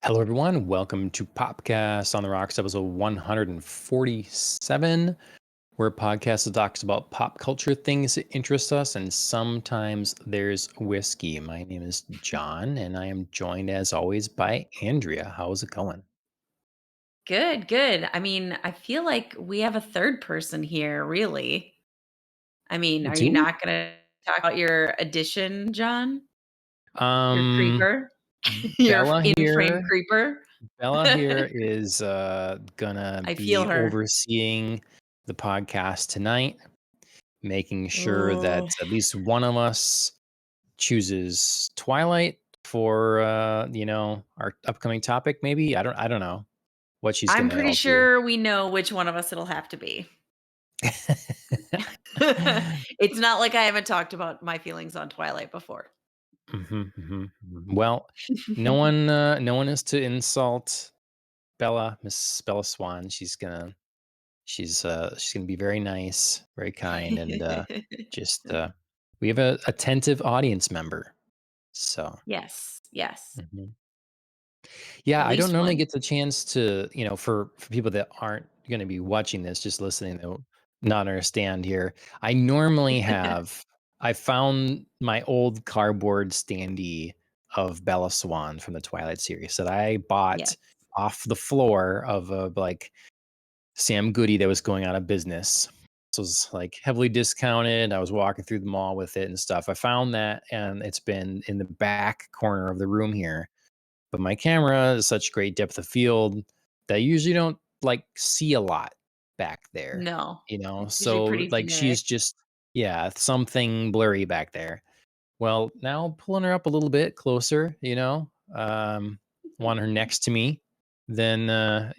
Hello, everyone. Welcome to Popcast on the Rocks, episode 147. We're a podcast that talks about pop culture things that interest us, and sometimes there's whiskey. My name is John, and I am joined, as always, by Andrea. How's it going? Good, good. I mean, I feel like we have a third person here, really. I mean, are you Do not gonna talk about your addition, John? we? Your creeper? Your Bella in-frame here. creeper? Bella here is gonna I feel be her. overseeing the podcast tonight, making sure that Oh, at least one of us chooses Twilight for our upcoming topic. Maybe I don't know what she's I'm gonna pretty all do. sure we know which one of us it'll have to be. It's not like I haven't talked about my feelings on Twilight before. Well, no one is to insult Bella, Miss Bella Swan. She's gonna be very nice, very kind, and just we have a attentive audience member. So. Yes, yes. Mhm. Yeah, At I don't least normally one. get the chance to, for people that aren't going to be watching this, just listening, they'll not understand here. I normally have, I found my old cardboard standee of Bella Swan from the Twilight series that I bought Yes. off the floor of a Sam Goody that was going out of business. So it was like heavily discounted. I was walking through the mall with it and stuff. I found that, and it's been in the back corner of the room here, but my camera is such great depth of field that I usually don't like see a lot back there, No. It's usually So pretty like generic. she's just, yeah, something blurry back there. Well, now pulling her up a little bit closer, want her next to me, then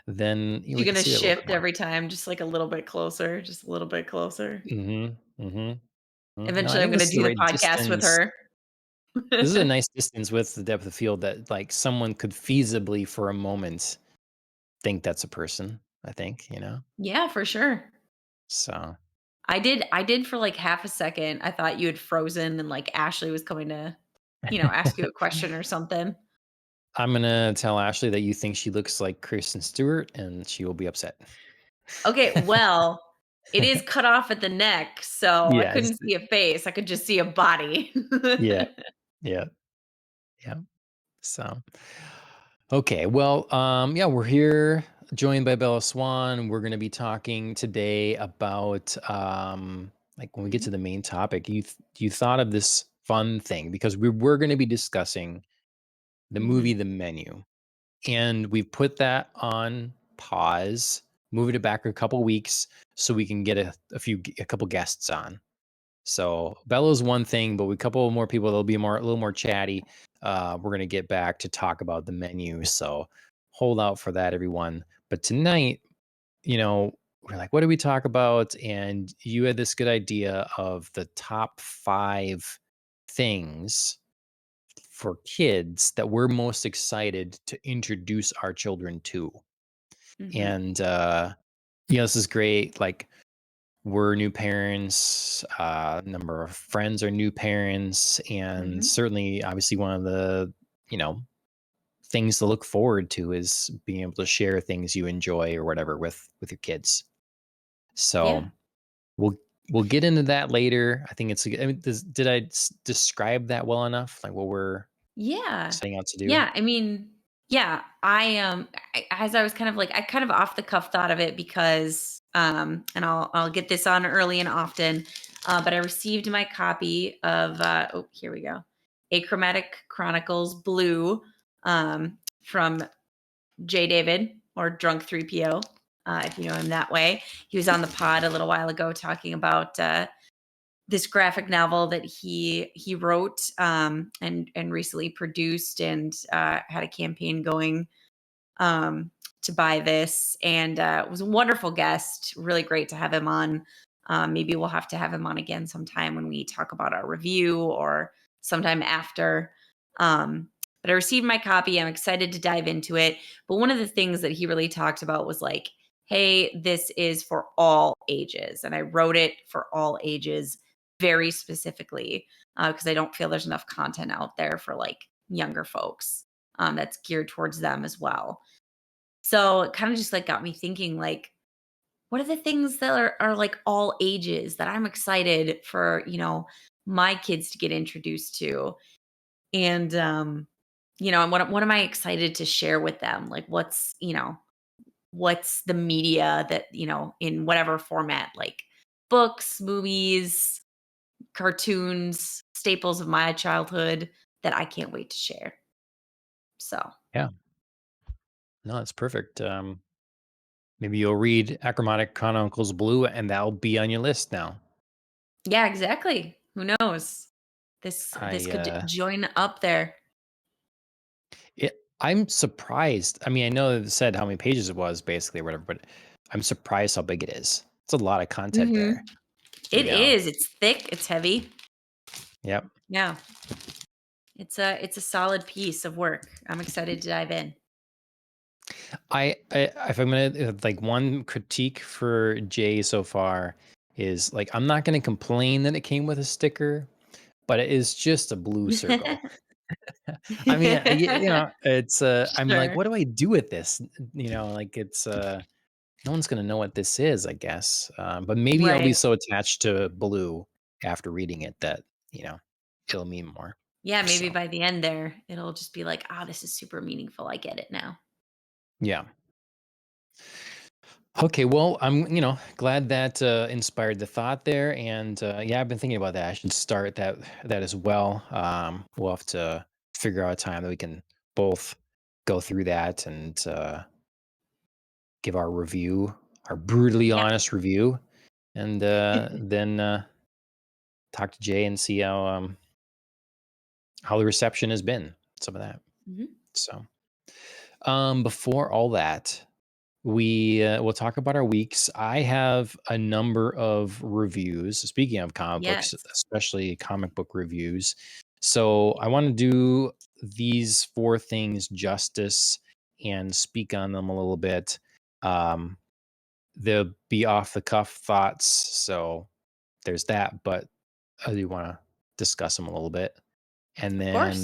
then You're we can gonna see that a little bit shift more. every time, just like a little bit closer, just a little bit closer. Mm-hmm. No, I Eventually, I'm think this gonna is the do the right podcast with distance. her. This is a nice distance with the depth of field that like someone could feasibly for a moment think that's a person, I think. Yeah, for sure. So I did for, like, half a second. I thought you had frozen and, like, Ashley was coming to, ask you a question or something. I'm gonna tell Ashley that you think she looks like Kristen Stewart, and she will be upset. Okay, well, it is cut off at the neck, so I Yes. couldn't see a face, I could just see a body. Yeah. Yeah. Yeah. So, okay. Well, yeah, we're here joined by Bella Swan. We're going to be talking today about, like when we get to Mhm, the main topic, you thought of this fun thing because we were going to be discussing the movie mhm. The Menu. And we've put that on pause, moved it back a couple weeks so we can get a couple guests on. So Bella's one thing, but with a couple more people that'll be a little more chatty. We're gonna get back to talk about the menu. So hold out for that, everyone. But tonight, we're like, what do we talk about? And you had this good idea of the top 5 things for kids that we're most excited to introduce our children to. Mhm. And this is great. Like, we're new parents, a number of friends are new parents, and Mhm. certainly obviously one of the, you know, things to look forward to is being able to share things you enjoy or whatever with your kids. So Yeah. we'll we'll get into that later. I think I mean, did I describe that well enough? Like what we're Yeah. setting out to do? Yeah, I mean, yeah, as I was kind of like I kind of off the cuff thought of it because and I'll get this on early and often, but I received my copy of oh, here we go. Achromatic Chronicles Blue from J David or Drunk 3PO, if you know him that way. He was on the pod a little while ago talking about this graphic novel that he wrote and recently produced and had a campaign going to buy this and was a wonderful guest, really great to have him on. Maybe we'll have to have him on again sometime when we talk about our review or sometime after. But I received my copy, I'm excited to dive into it, but one of the things that he really talked about was like, hey, this is for all ages, and I wrote it for all ages very specifically because I don't feel there's enough content out there for like younger folks. that's geared towards them as well. So it kind of just like got me thinking, like, what are the things that are like all ages that I'm excited for, my kids to get introduced to? And and what am I excited to share with them? Like what's the media that, in whatever format, like books, movies, cartoons, staples of my childhood that I can't wait to share. So, Yeah. No, that's perfect. Maybe you'll read Achromatic Chronicles Blue, and that'll be on your list now. yeah, exactly. Who knows? This I could join up there. I'm surprised. I mean, I know it said how many pages it was, basically, or whatever, but I'm surprised how big it is. It's a lot of content Mhm. there. It You know. is. It's thick, it's heavy. Yep. Yeah. It's a solid piece of work. I'm excited to dive in. I if I'm gonna like one critique for Jay so far is like I'm not gonna complain that it came with a sticker, but it is just a blue circle. I mean, it's I'm like, Sure. what do I do with this? Like it's no one's gonna know what this is, I guess. But maybe I'll be Right. so attached to blue after reading it that you know it'll mean more. Yeah, maybe So by the end there, it'll just be like, "Ah, this is super meaningful. I get it now." yeah. Okay, well, I'm glad that inspired the thought there, and yeah, I've been thinking about that. I should start that as well. We'll have to figure out a time that we can both go through that and give our review, our brutally Yeah. honest review, and then talk to Jay and see how the reception has been. Some of that. Mhm. So, before all that, we'll talk about our weeks. I have a number of reviews. Speaking of comic books, Yes. especially comic book reviews. So I want to do these four things justice and speak on them a little bit. Um, they'll be off the cuff thoughts, so there's that. But I do want to discuss them a little bit, and Of course.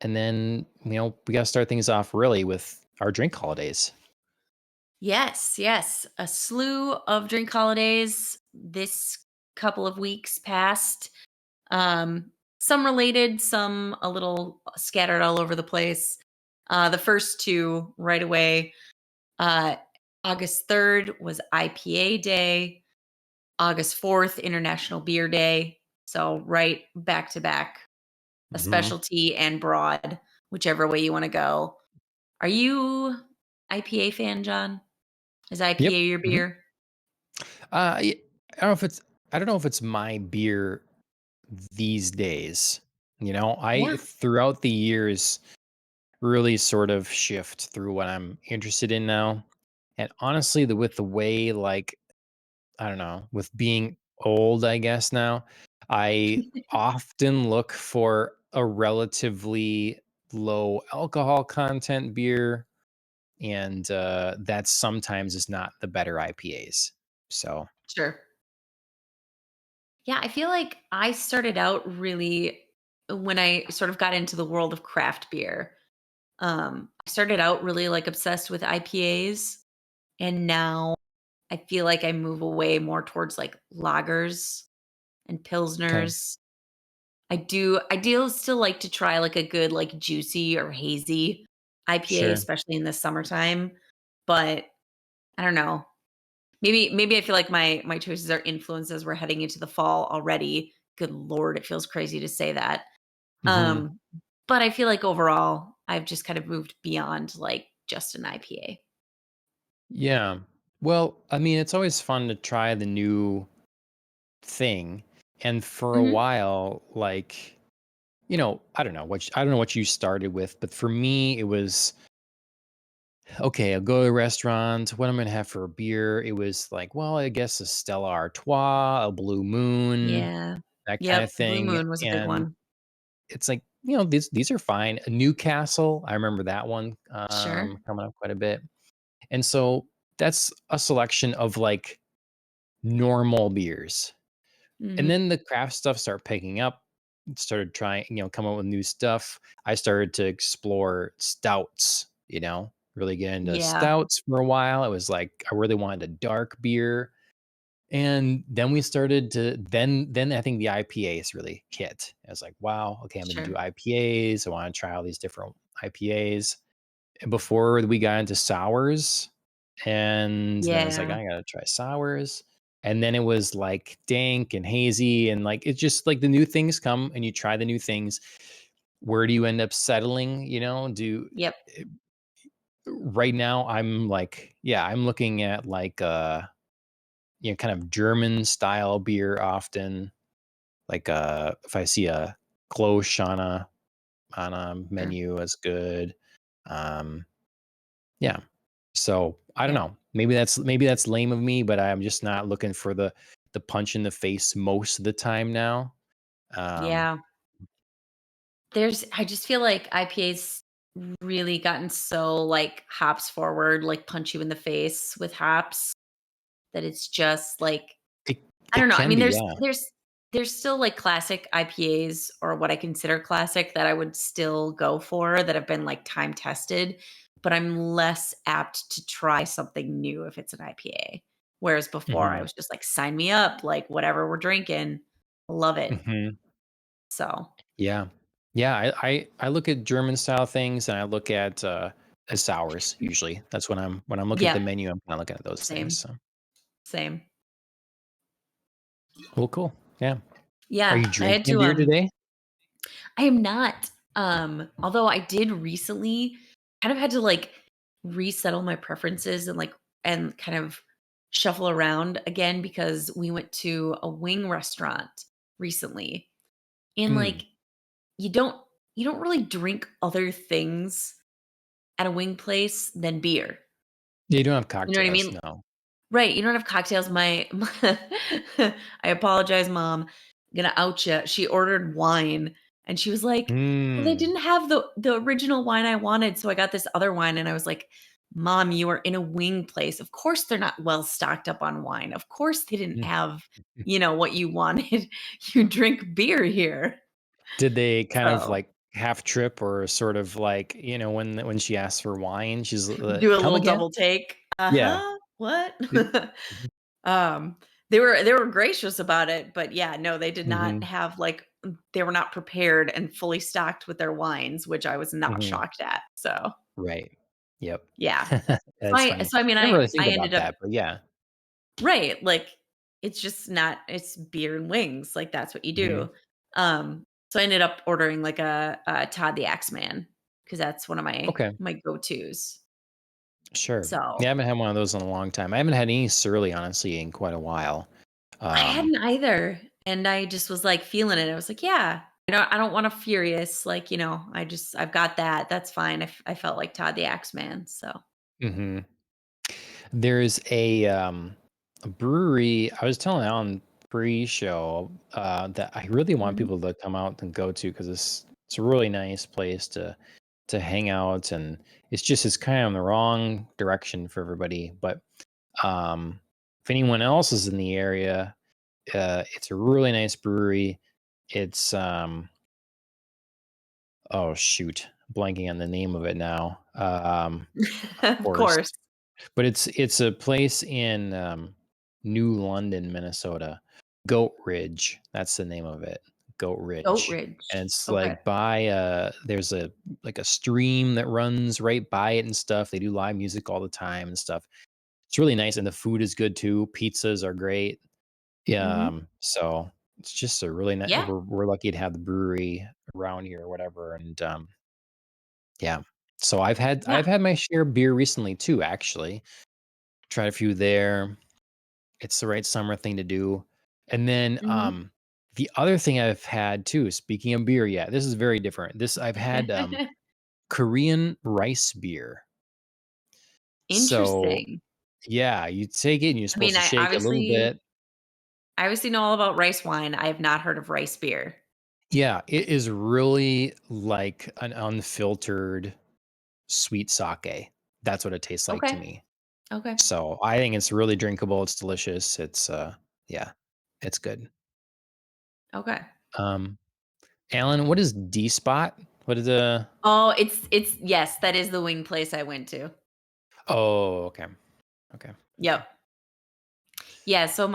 then we got to start things off really with our drink holidays. Yes, yes. A slew of drink holidays this couple of weeks past. Some related, some a little scattered all over the place. The first two right away. Uh, August 3rd was IPA Day. August 4th, International Beer Day. So right back to back, a Hmm. specialty and broad, whichever way you want to go. Are you IPA fan, John? Is Yep. IPA your Mhm. beer? Y I don't know if it's my beer these days. I Yeah, throughout the years really sort of shift through what I'm interested in now. And honestly, with the way like I don't know, with being old, I guess now, I often look for a relatively low alcohol content beer, and that sometimes is not the better IPAs. So, sure. Yeah, I feel like I started out really when I sort of got into the world of craft beer. I started out really like obsessed with IPAs, and now I feel like I move away more towards like lagers and okay, pilsners. I do still like to try like a good like juicy or hazy IPA, sure. especially in the summertime. But I don't know. Maybe I feel like my choices are influenced as we're heading into the fall already. Good lord, it feels crazy to say that. Mhm. Um, but I feel like overall, I've just kind of moved beyond like just an IPA. Yeah. Well, I mean, it's always fun to try the new thing. And for a Mhm. while, like, I don't know what you started with, but for me, it was okay, I'll go to a restaurant. What I'm gonna have for a beer? It was like, well, I guess a Stella Artois, a Blue Moon, Yeah. that kind of Yep, Blue thing. Moon was a big And one. it's like, these are fine. A Newcastle, I remember that one Sure. coming up quite a bit. And so that's a selection of like normal beers. And Mhm. then the craft stuff start picking up. started trying, come up with new stuff. I started to explore stouts, really get into Yeah, stouts for a while. It was like I really wanted a dark beer. And then we started to then I think the IPAs really hit. I was like, wow, okay, I'm gonna do sure. IPAs. I want to try all these different IPAs. And before we got into sours, and then it's like, Yeah, I gotta try sours. And then it was like dank and hazy, and like it's just like the new things come and you try the new things. Where do you end up settling? Do yep, eh, right now I'm like, yeah, I'm looking at like kind of German style beer often. Like if I see a Klosch on a sure. menu as good. Um Yeah. So, I don't Yeah, know. Maybe that's lame of me, but I'm just not looking for the punch in the face most of the time now. Um, yeah. I just feel like IPA's really gotten so, like, hops forward, like, punch you in the face with hops that it's just, like, it I don't it know. I can mean, be, yeah. there's still, like, classic IPAs or what I consider classic that I would still go for that have been, like, time tested, but I'm less apt to try something new if it's an IPA. Whereas before, I Mhm. was just like, "Sign me up, like, whatever we're drinking, love it." Mhm. So, Yeah. Yeah, I look at German style things and I look at sours usually. That's when I'm looking at the yep, menu, I'm kinda looking at those things, same, so. same. Well, cool. Yeah. Are Yeah, you I had drinking a to, beer today? I am not, although I did recently kind of had to, like, resettle my preferences and, like, and kind of shuffle around again because we went to a wing restaurant recently, and, Mm. like, you don't you don't really drink other things at a wing place than beer. Yeah, you don't have You know what I cocktails, mean? no. Right, you don't have cocktails. I apologize, mom. I'm gonna out you. She ordered wine and she was like, "Well, they Mm. didn't have the original wine I wanted, so I got this other wine." And I was like, "Mom, you are in a wing place. Of course they're not well stocked up on wine. Of course they didn't Mm. have, what you wanted. You drink beer here." Did they kind of, So, like, half trip or sort of like, when she asks for wine, she's, do a "Come little again?" double take. Yeah. "Uh-huh. What?" Did Mhm, They were gracious about it, but yeah, no, they did not mhm, have, like, they were not prepared and fully stocked with their wines, which I was not mhm. shocked at, so, Right. Yep. yeah. That's funny. So I mean, I never really think I about ended up that, but yeah. right, like, it's just not it's beer and wings, like, that's what you Mhm. do. So I ended up ordering, like, a Todd the Axeman because that's one of Okay. my go-tos. Sure. Yeah, I So, haven't had one of those in a long time. I haven't had any Surly, honestly, in quite a while. I Um, hadn't either, and I just was, like, feeling it. I was like, "Yeah, I don't want a Furious, like, I've got that, that's fine." I felt like Todd the Axeman, so mhm. There's a brewery I was telling Alan pre-show, that I really want mhm. people to come out and go to because it's a really nice place to hang out, and it's kind of in the wrong direction for everybody. But if anyone else is in the area, it's a really nice brewery. It's oh shoot, blanking on the name of it now. Of Of course. course. But it's a place in, New London, Minnesota. Goat Ridge, that's the name of it, Goat Oat Ridge, and Ridge. it's, Okay. like, there's a stream that runs right by it and stuff. They do live music all the time and stuff. It's really nice, and the food is good too. Pizzas are great. Yeah, Mhm. so it's just a really nice. Yeah, We're lucky to have the brewery around here or whatever, and, yeah. So I've yeah. had my share of beer recently too, actually. Tried a few there. It's the right summer thing to do. And then, Mhm. the other thing I've had too, speaking of beer, yeah, this is very different. I've had, Korean rice beer. So, Interesting. yeah, you take it and you're I mean, supposed to shake it a little bit. I obviously know all about rice wine, I have not heard of rice beer. Yeah, it is really like an unfiltered sweet sake. That's what it tastes like to Okay, me. okay, So, I think it's really drinkable, it's delicious, yeah, it's good. okay. Um Alan, what is D spot? What is the? Oh, it's yes, that is the wing place I went to. Oh, okay, okay, okay. Yep. Yeah, so Um,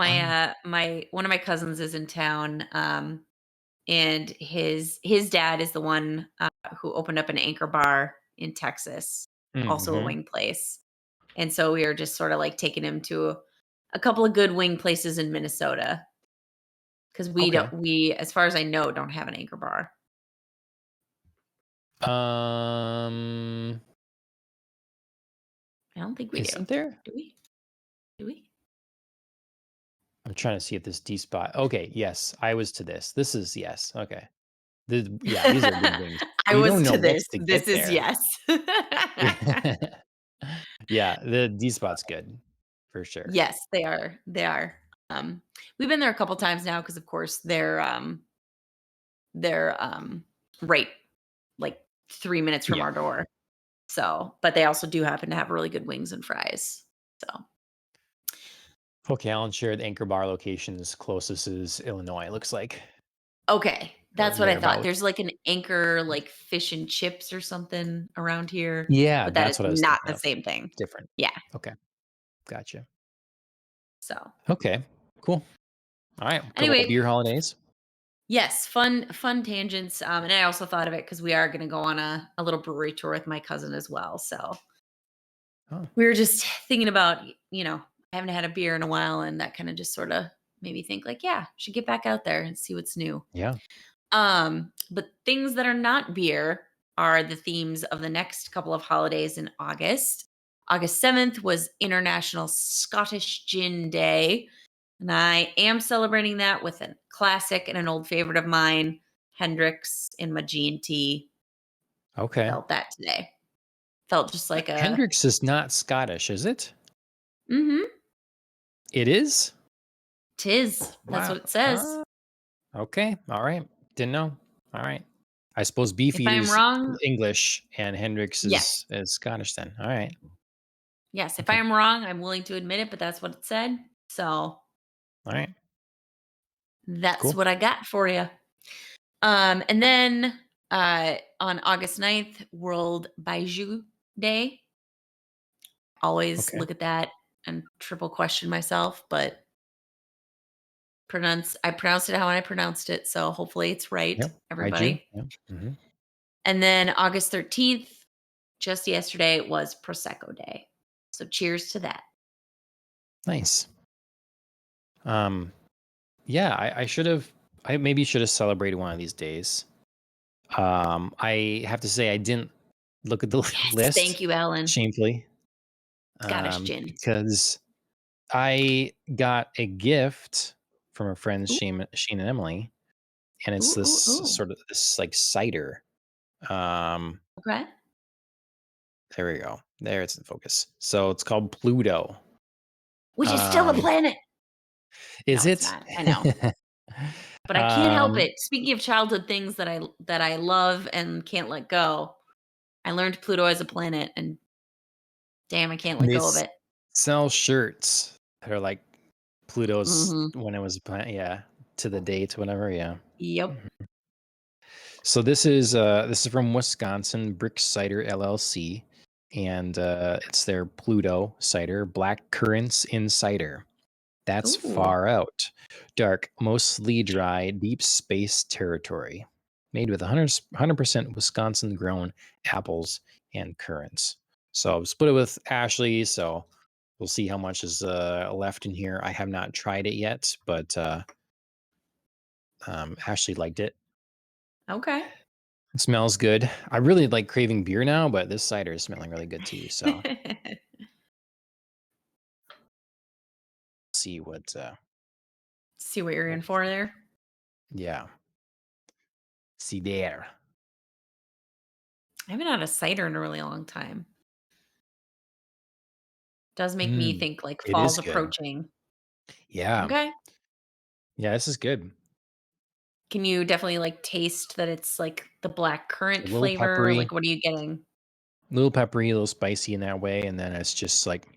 my one of my cousins is in town, and his dad is the one, who opened up an Anchor bar in Texas, also a mhm. wing place. And so we were just sorta, like, taking him to a couple of good wing places in Minnesota because Okay. as far as I know, don't have an Anchor bar. Um, I don't think we do. isn't there? Do we? Do we? I'm trying to see if this D spot. Okay, yes, I was to this. This is yes. Okay. Yeah, these are good wings. I We was don't know to this. what's to This get is there. yes. Yeah, the D spot's good for sure. Yes, they are. They are. We've been there a couple times now because, of course, they're right like 3 minutes from Yeah. our door. So, but they also do happen to have really good wings and fries. So, Okay, Alan shared Anchor Bar locations closest is Illinois. It looks like okay, or that's what I thought. thereabouts. There's like an Anchor, like fish and chips or something around here, Yeah, but that is that's what I was not thinking the of. same thing. Different. Yeah. Okay, gotcha. So, Okay, cool. All right, a couple of anyway, beer holidays. yes, fun tangents. And I also thought of it because we are going to go on a little brewery tour with my cousin as well. So Oh, we were just thinking about, I haven't had a beer in a while, and that kind of just sort of made me think like, yeah, should get back out there and see what's new. yeah. But things that are not beer are the themes of the next couple of holidays in August. August 7th was International Scottish Gin Day, and I am celebrating that with a classic and an old favorite of mine, Hendrix in my G&T. Okay. Felt that today. Felt just like a Hendrix is not Scottish, is it? mhm, It is? tis. That's Wow. what it says. Okay. All right. Didn't know. All right. I suppose If I am Beefeater's wrong, English and Hendrix yes. is Scottish then. All right. Yes, if I Okay. am wrong, I'm willing to admit it, but that's what it said. So, All right. that's Cool. what I got for you. And then on August 9th, World Baiju Day. Always Okay. look at that and triple question myself, but I pronounced it how I pronounced it, so hopefully it's right, Yep. Kaiju. everybody. Yep. And then August 13th, just yesterday, was Prosecco Day. So cheers to that. Nice. Um, yeah, I should have I maybe should have celebrated one of these days. I have to say I didn't look at the Yes, list thank you, Ellen. shamefully, Scottish gin. because I got a gift from our friends Ooh, Shane and Emily, and it's ooh, ooh, this ooh. sort of this like cider. Um, Okay. there we go. There it's in focus. So it's called Pluto. Which is still a Um, planet. is No, it's it? not. I know. But I can't help um, it. Speaking of childhood things that I love and can't let go, I learned Pluto as a planet, and damn, I can't let they go of it. sell shirts that are like Pluto's Mhm. when it was a planet. Yeah, to the date, whatever. Yeah. Yep. Mhm. So this is from Wisconsin Brick Cider LLC, and it's their Pluto cider, black currants in cider. That's Ooh. far out. Dark, mostly dry, deep space territory. Made with 100% Wisconsin grown apples and currants. So I've split it with Ashley. So we'll see how much is left in here. I have not tried it yet, but Ashley liked it. Okay. It smells good. I really like craving beer now, but this cider is smelling really good too. So see what, See what you're what in we for think. there. Yeah. See there. I haven't had a cider in a really long time. Does make me Mm, think like it is fall's good. approaching. Yeah. Okay. Yeah, this is good. Can you definitely like taste that it's like the black A currant little flavor? peppery, Like, what are you getting? a little spicy in that way, and then it's just like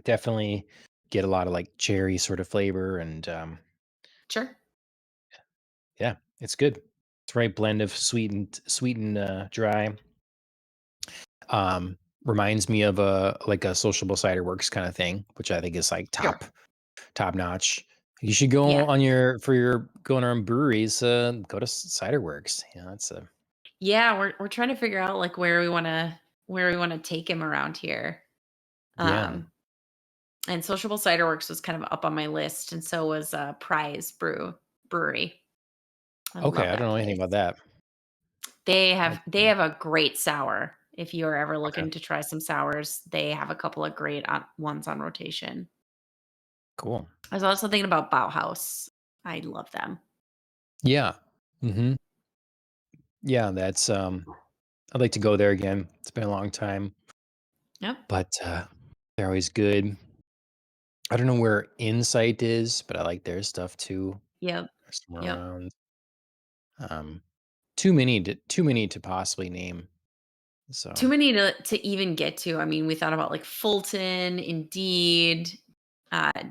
definitely get a lot of like cherry sort of flavor, and Sure. yeah, it's good. It's right blend of sweet and dry. Reminds me of a like a sociable cider works kind of thing, which I think is like Sure. top notch. You should go Yeah. on your for your going around breweries. Go to Cider Works. Yeah, that's a Yeah, we're trying to figure out like where we wanna take him around here. yeah. Um, and Sociable Cider Works was kind of up on my list, and so was Prize Brewery. I Okay, love I don't that know anything place. about that. They have a great sour. If you're ever Okay, looking to try some sours, they have a couple of great ones on rotation. cool. I was also thinking about Bauhaus. I love them. Yeah. Hmm. Yeah, that's I'd like to go there again. It's been a long time, Yep. but they're always good. I don't know where Insight is, but I like their stuff too. Yep. They're somewhere Yep. around. Um, too many to possibly name. Too So many to even get to. I mean, we thought about like Fulton, Indeed,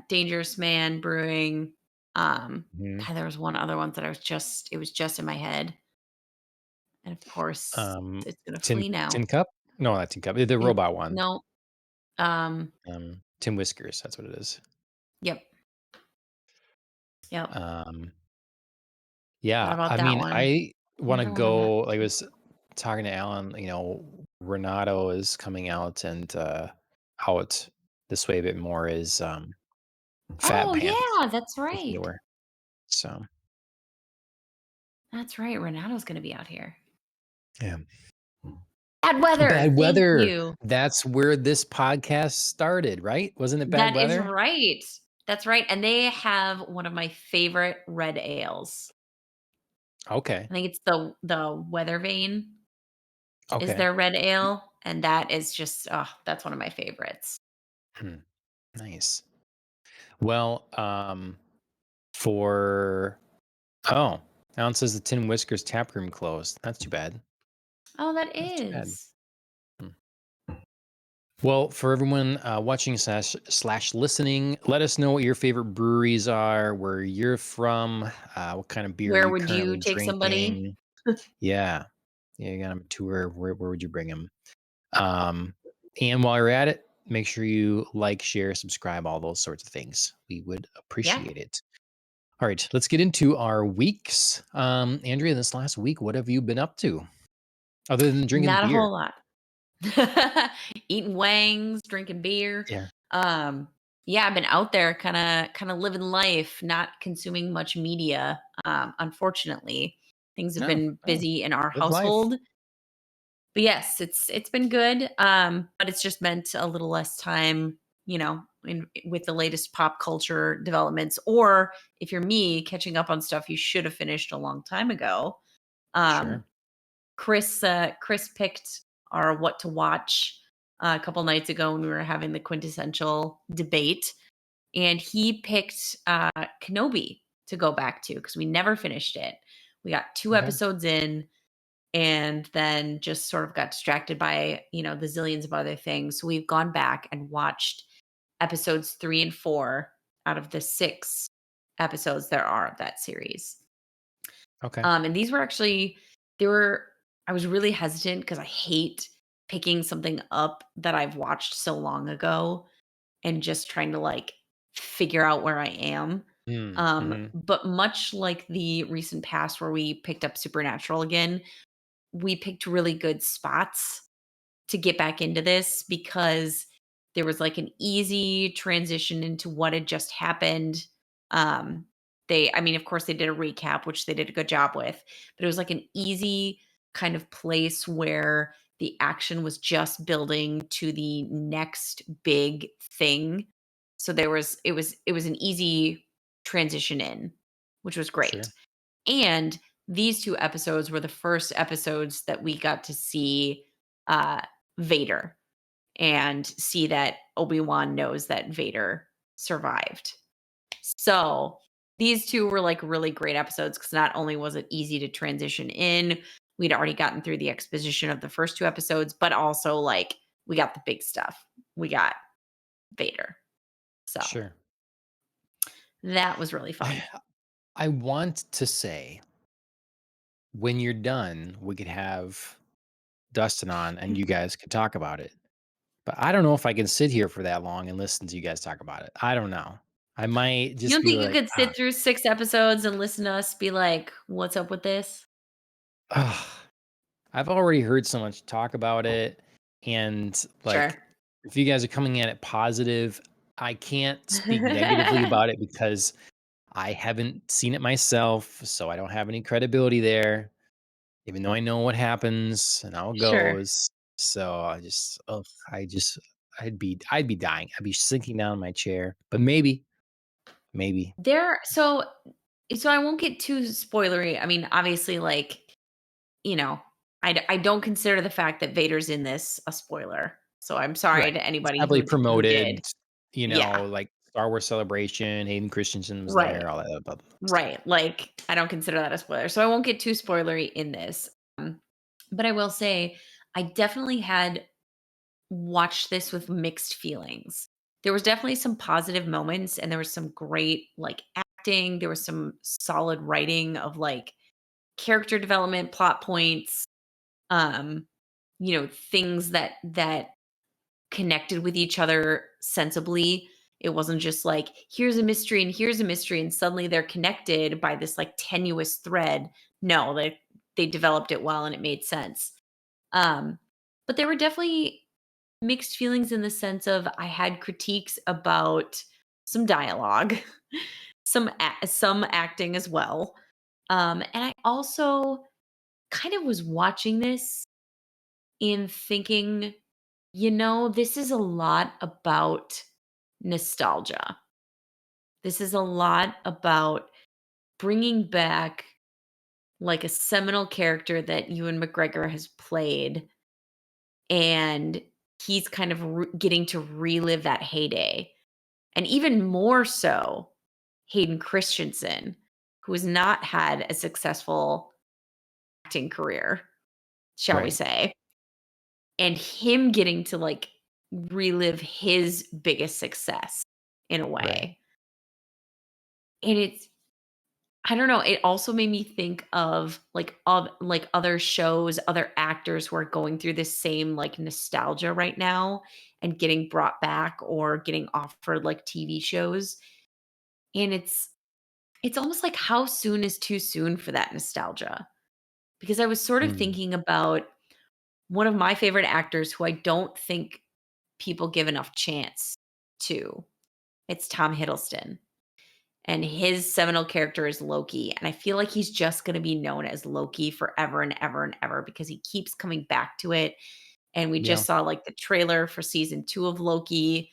Dangerous Man Brewing. mhm. God, there was one other one that it was just in my head. And of course, um, it's gonna Tin flee now. Tin Cup? No, not Tin Cup. The In, robot one. no. Um, Tin Whiskers. That's what it is. yep. Yep. Um, Thought yeah. about I that mean, one. I want to Another one I'm not. go. Like I was talking to Alan. Renato is coming out and out this way a bit more is Fat Oh Pants yeah, that's is right. newer. So That's right. Renato's gonna be out here. yeah. Bad weather. Bad Thank weather. you. That's where this podcast started, right? Wasn't it bad That is weather? right. That's right. And they have one of my favorite red ales. Okay. I think it's the Weather Vane is Okay. their red ale, and that is just oh, that's one of my favorites. Hmm. Nice. Well, for oh, Alan says the Tin Whiskers tap room closed. That's too bad. Oh, that That's too bad. is. Hmm. Well, for everyone watching slash listening, let us know what your favorite breweries are, where you're from, what kind of beer Where you would you currently take somebody? drinking. Yeah, yeah, you got 'em tour. Where would you bring them? Um, and while you're at it, make sure you like, share, subscribe, all those sorts of things. We would Yeah, appreciate it. All right, let's get into our weeks. Andrea, this last week, what have you been up to other than drinking not a beer? whole lot. Eating wangs, drinking beer. Yeah. Um, yeah, I've been out there kinda living life, not consuming much media. Unfortunately, things have No, been no, busy in our live life. household. But yes, it's been good. But it's just meant a little less time, with the latest pop culture developments. Or if you're me, catching up on stuff you should have finished a long time ago. Um, Sure. Chris picked our what to watch a couple nights ago when we were having the quintessential debate, and he picked Kenobi to go back to because we never finished it. We got two Okay. episodes in, and then just sort of got distracted by the zillions of other things. So we've gone back and watched episodes 3 and 4 out of the 6 episodes there are of that series. Okay. And these were actually they were I was really hesitant because I hate picking something up that I've watched so long ago and just trying to like figure out where I am. Mm, mhm. But much like the recent past where we picked up Supernatural again, we picked really good spots to get back into this because there was like an easy transition into what had just happened. I mean, of course, they did a recap, which they did a good job with, but it was like an easy kind of place where the action was just building to the next big thing. So it was an easy transition in, which was great. Sure. And these 2 episodes were the first episodes that we got to see, uh, Vader and see that Obi-Wan knows that Vader survived. So, these 2 were, like, really great episodes because not only was it easy to transition in, we'd already gotten through the exposition of the first 2 episodes, but also, like, we got the big stuff. We got Vader. So, Sure. that was really I fun. I want to say when you're done, we could have Dustin on and you guys could talk about it. But I don't know if I can sit here for that long and listen to you guys talk about it. I don't know. I might You just don't be think you like, could sit through 6 episodes and listen to us be like, "What's up with this?" ugh, I've already heard so much talk about it. And Sure. like, if you guys are coming at it positive, I can't speak negatively about it because I haven't seen it myself. So I don't have any credibility there, even though I know what happens and how it Sure. goes. So I just, I'd be dying. I'd be sinking down in my chair, but maybe. There so I won't get too spoilery. I mean, obviously, like, you know, I don't consider the fact that Vader's in this a spoiler. So I'm sorry Right. to It's anybody heavily who did. promoted, Yeah. like Star Wars Celebration, Hayden Christensen was Right. there, all that other stuff. Right. Like, I don't consider that a spoiler. So I won't get too spoilery in this. Um, but I will say I definitely had watched this with mixed feelings. There was definitely some positive moments and there was some great like acting, there was some solid writing of like character development, plot points, um things that connected with each other sensibly. It wasn't just like here's a mystery and here's a mystery and suddenly they're connected by this like tenuous thread. No, they developed it well and it made sense. um but there were definitely mixed feelings in the sense of I had critiques about some dialogue, some acting as well. And I also kind of was watching this in thinking, this is a lot about nostalgia. This is a lot about bringing back like a seminal character that Ewan McGregor has played, and he's kind of getting to relive that heyday. And even more so, Hayden Christensen, who has not had a successful acting career, shall we Right, say, and him getting to like relive his biggest success in a right. way. And it's I don't know, it also made me think of other shows, other actors who are going through this same like nostalgia right now and getting brought back or getting offered like TV shows. And it's almost like how soon is too soon for that nostalgia? Because I was sort of Mm, thinking about one of my favorite actors who I don't think people give enough chance to. It's Tom Hiddleston. And his seminal character is Loki. And I feel like he's just going to be known as Loki forever and ever and ever because he keeps coming back to it. And we yeah, just saw like the trailer for season 2 of Loki.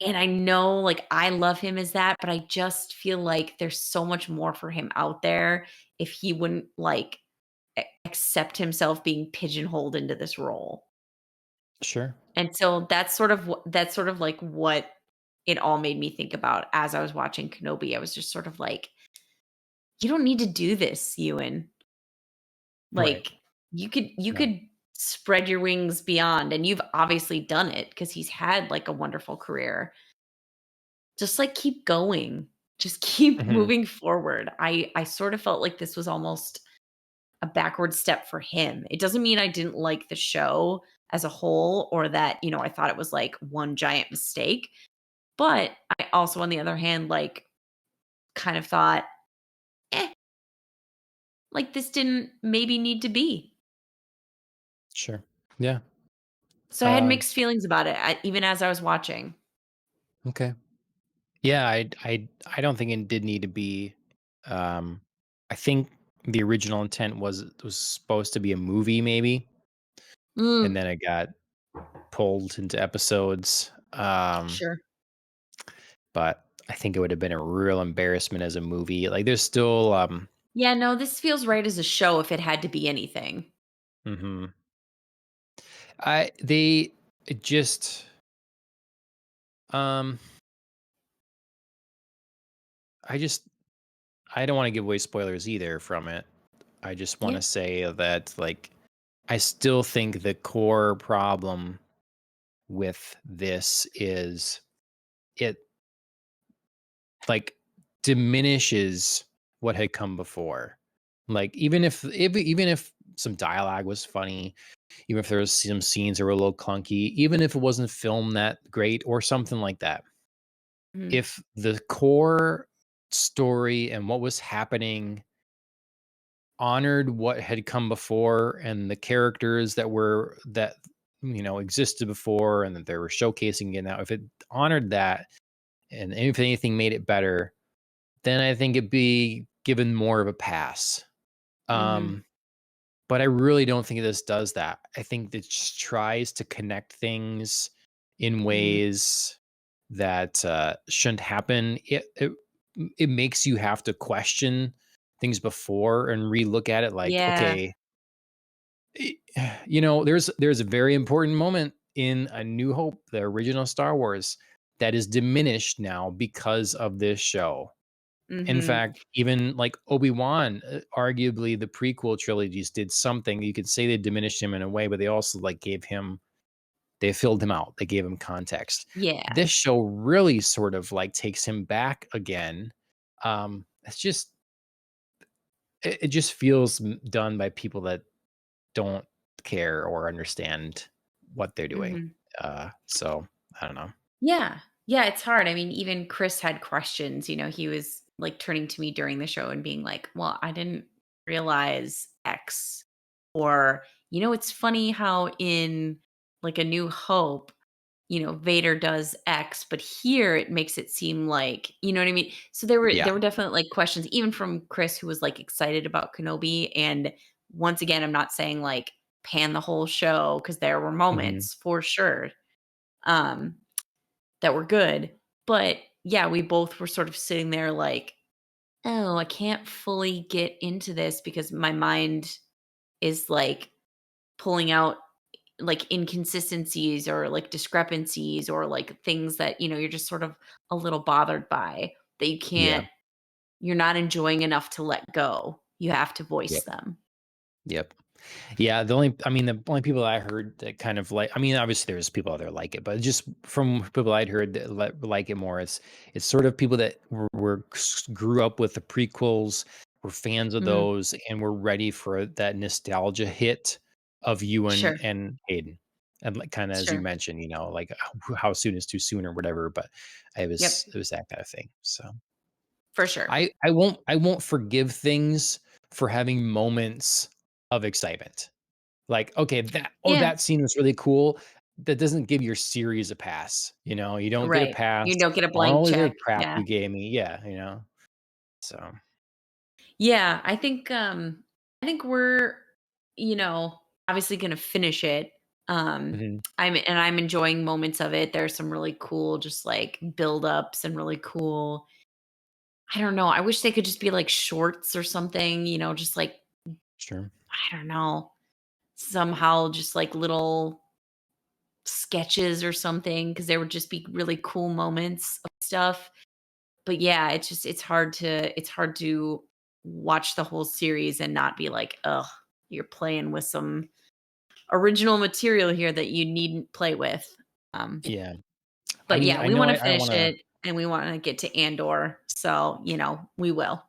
And I know like I love him as that, but I just feel like there's so much more for him out there if he wouldn't like accept himself being pigeonholed into this role. sure. And so that's sort of like what it all made me think about as I was watching Kenobi. I was just sort of like, "You don't need to do this, Ewan. Right. Like, you No. could spread your wings beyond, and you've obviously done it because he's had, like, a wonderful career. Just, like, keep going. Just keep Mhm. moving forward." I sort of felt like this was almost a backward step for him. It doesn't mean I didn't like the show as a whole or that, I thought it was, like, one giant mistake. But I also, on the other hand, like, kind of thought, "Eh, like, this didn't maybe need to be." Sure. Yeah. So I had Um, mixed feelings about it, even as I was watching. okay. Yeah, I don't think it did need to be, um I think the original intent was supposed to be a movie maybe, and Mm, then it got pulled into episodes, sure. but I think it would have been a real embarrassment as a movie. Like, there's still, Yeah, no, this feels right as a show if it had to be anything. mhm. I they it just, um, I just I don't wanna give away spoilers either from it. I just Yeah. wanna say that, like, I still think the core problem with this is it, like, diminishes what had come before. Like, even if some dialogue was funny, even if there was some scenes that were a little clunky, even if it wasn't filmed that great or something like that, Mhm. if the core story and what was happening honored what had come before and the characters that existed before and that they were showcasing it now, if it honored that and if anything made it better, then I think it'd be given more of a pass. Mhm. Um, but I really don't think this does that. I think it just tries to connect things in Mhm. ways that shouldn't happen. It makes you have to question things before and relook at it. Like, Yeah. okay, there's a very important moment in A New Hope, the original Star Wars, that is diminished now because of this show. In Mhm. fact, even like Obi-Wan, arguably the prequel trilogies did something. You could say they diminished him in a way, but they also they filled him out. They gave him context. Yeah. This show really sort of like takes him back again. It's just it just feels done by people that don't care or understand what they're doing. Mhm. So I don't know. Yeah. Yeah, it's hard. I mean, even Chris had questions, he was, like, turning to me during the show and being like, "Well, I didn't realize X." Or, "It's funny how in, like, A New Hope, Vader does X, but here it makes it seem like," you know what I mean? So there Yeah. were definitely, like, questions even from Chris who was, like, excited about Kenobi, and once again, I'm not saying, like, pan the whole show because there were Mhm. moments for sure, um, that were good, but, yeah, we both were sort of sitting there like, "Oh, I can't fully get into this because my mind is, like, pulling out, like, inconsistencies or, like, discrepancies or, like, things that, you're just sort of a little bothered by that Yeah. you're not enjoying enough to let go. You have to voice Yep. them." Yep. Yeah, the only people I heard that kind of like, I mean, obviously there's people out there like it, but just from people I'd heard that like it more, it's sort of people that grew up with the prequels, were fans of Mm, those, and were ready for that nostalgia hit of Ewan sure, and Hayden. And like kind of as you sure. mentioned, like how soon is too soon or whatever, but Yep, it was that kind of thing. So for sure. I won't forgive things for having moments of excitement. Like, okay, Yeah, that scene was really cool. That doesn't give your series a pass, you don't get a right. pass You don't get a on blank all the other check. crap Yeah. you gave me. Yeah. So, Yeah, I think we're, obviously gonna finish it. mhm, I'm enjoying moments of it. There's some really cool just like build-ups and really cool. I don't know. I wish they could just be like shorts or something, just like sure. I don't know, somehow just like little sketches or something because there would just be really cool moments of stuff. But yeah, it's hard to watch the whole series and not be like, "Ugh, you're playing with some original material here that you needn't play with." Um, Yeah. I but mean, yeah, I we know wanna I don't finish wanna it and we wanna get to Andor, so, we will.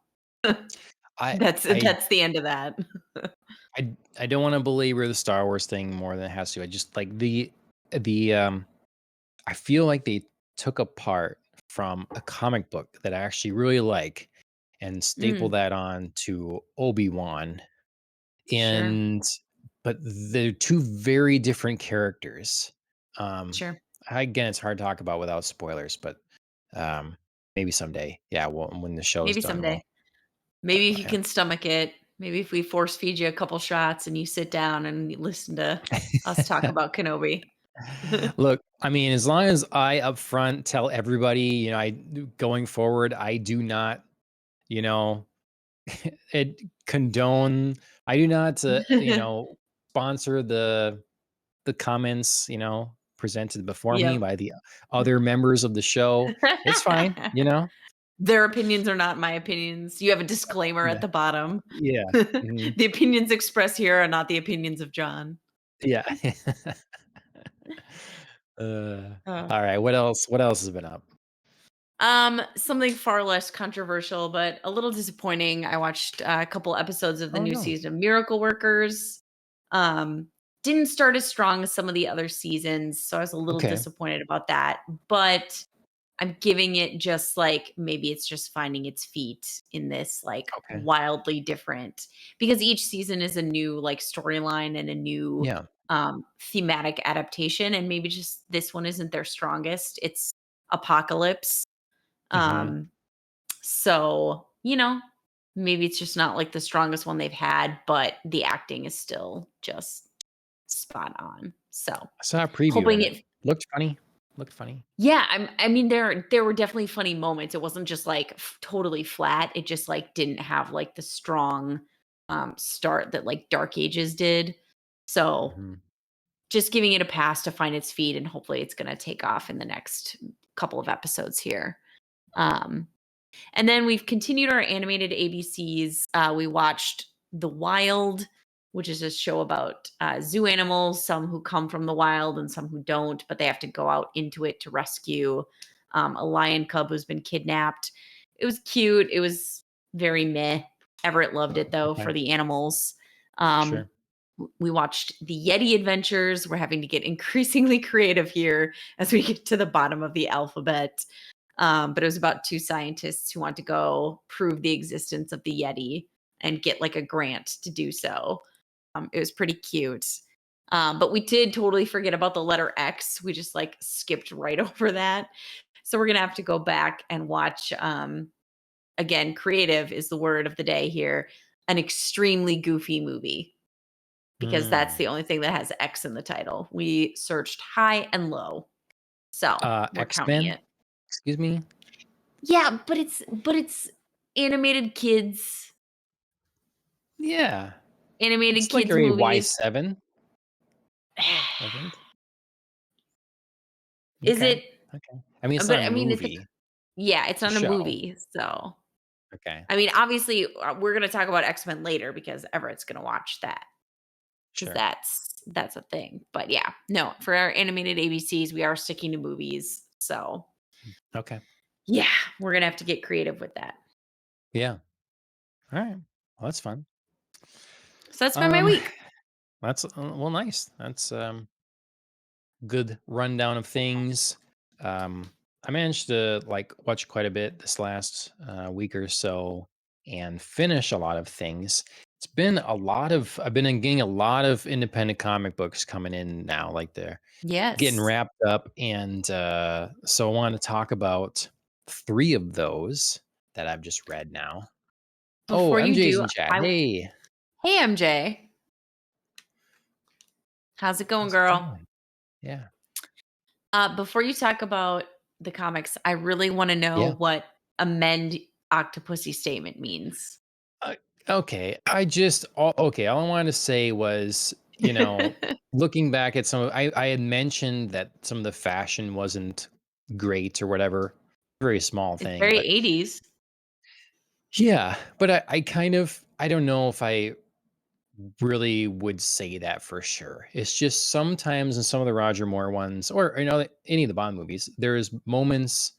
I I That's the end of that. I don't wanna belabor the Star Wars thing more than it has to. I just like the I feel like they took a part from a comic book that I actually really like and stapled Mm, that on to Obi-Wan. sure, And but they're 2 very different characters. Um, sure. Again, it's hard to talk about without spoilers, but, um, maybe someday. Yeah, well, when the show is Maybe done, someday. we'll talk Maybe if about you can stomach it. Maybe if we force feed you a couple shots and you sit down and you listen to us talk it. about Kenobi. Look, I mean, as long as I upfront tell everybody, I going forward, I do not, you know, it condone I do not, sponsor the comments, presented before me Yep. by the other members of the show. It's fine. Their opinions are not my opinions. You have a disclaimer at Yeah. the bottom. Yeah. Mhm. The opinions expressed here are not the opinions of John. Yeah. Uh, Uh, all right. What else has been up? Something far less controversial, but a little disappointing. I watched a couple episodes of the Oh, new no. season of Miracle Workers. Um, didn't start as strong as some of the other seasons, so I was a little Okay. disappointed about that. But I'm giving it just like maybe it's just finding its feet in this like Okay. wildly different because each season is a new like storyline and a new Yeah. thematic adaptation and maybe just this one isn't their strongest. It's apocalypse. Mhm. Um so, maybe it's just not like the strongest one they've had, but the acting is still just spot on. So, I saw a preview hoping and it it looked funny. Looked funny. yeah, I mean there were definitely funny moments. It wasn't just like totally flat. It just like didn't have like the strong start that like Dark Ages did. So, Mhm. just giving it a pass to find its feet and hopefully it's going to take off in the next couple of episodes here. Um And then we've continued our animated ABCs. We watched The Wild, which is a show about zoo animals, some who come from the wild and some who don't, but they have to go out into it to rescue a lion cub who's been kidnapped. It was cute. It was very meh. Everett loved it though Okay. for the animals. Um, Sure. we watched the Yeti Adventures. We're having to get increasingly creative here as we get to the bottom of the alphabet. But it was about two scientists who want to go prove the existence of the Yeti and get like a grant to do so. It was pretty cute. But we did totally forget about the letter X. We just like skipped right over that. So we're gonna have to go back and watch again, creative is the word of the day here. An extremely goofy movie because that's Mm. the only thing that has X in the title. We searched high and low. So we're counting X-Men? it. Excuse me? Yeah, but it's animated kids Yeah. animated It's like kids a movies. Y7, I think. Is Okay. it Okay. I mean, it's not but a I mean, movie. it's It's a not a show. movie, so Okay. I mean, obviously, we're gonna talk about X-Men later because Everett's gonna watch that because Sure. that's a thing, but yeah, no, for our animated ABCs, we are sticking to movies, so Okay. yeah, we're gonna have to get creative with that. Yeah. Alright. Well, that's fun. So that's been my Um, week. that's, well, nice. That's, good rundown of things. Um, I managed to like watch quite a bit this last week or so and finish a lot of things. It's been a lot of I've been getting a lot of independent comic books coming in now, like they're getting Yes. wrapped up, and so I want to talk about three of those that I've just read now. Oh, Before you MJ's do, in chat. I Hey, Hey, MJ. How's it going, how's it girl? going? Yeah, Before you talk about the comics, I really want to know yeah. what amend Octopussy statement means. Uh, okay, okay. All I wanted to say was, looking back at I had mentioned that some of the fashion wasn't great or whatever. Very small It's thing, very but 80s. yeah. But I kind of I don't know if I really would say that for sure. It's just sometimes in some of the Roger Moore ones, or any of the Bond movies, there is moments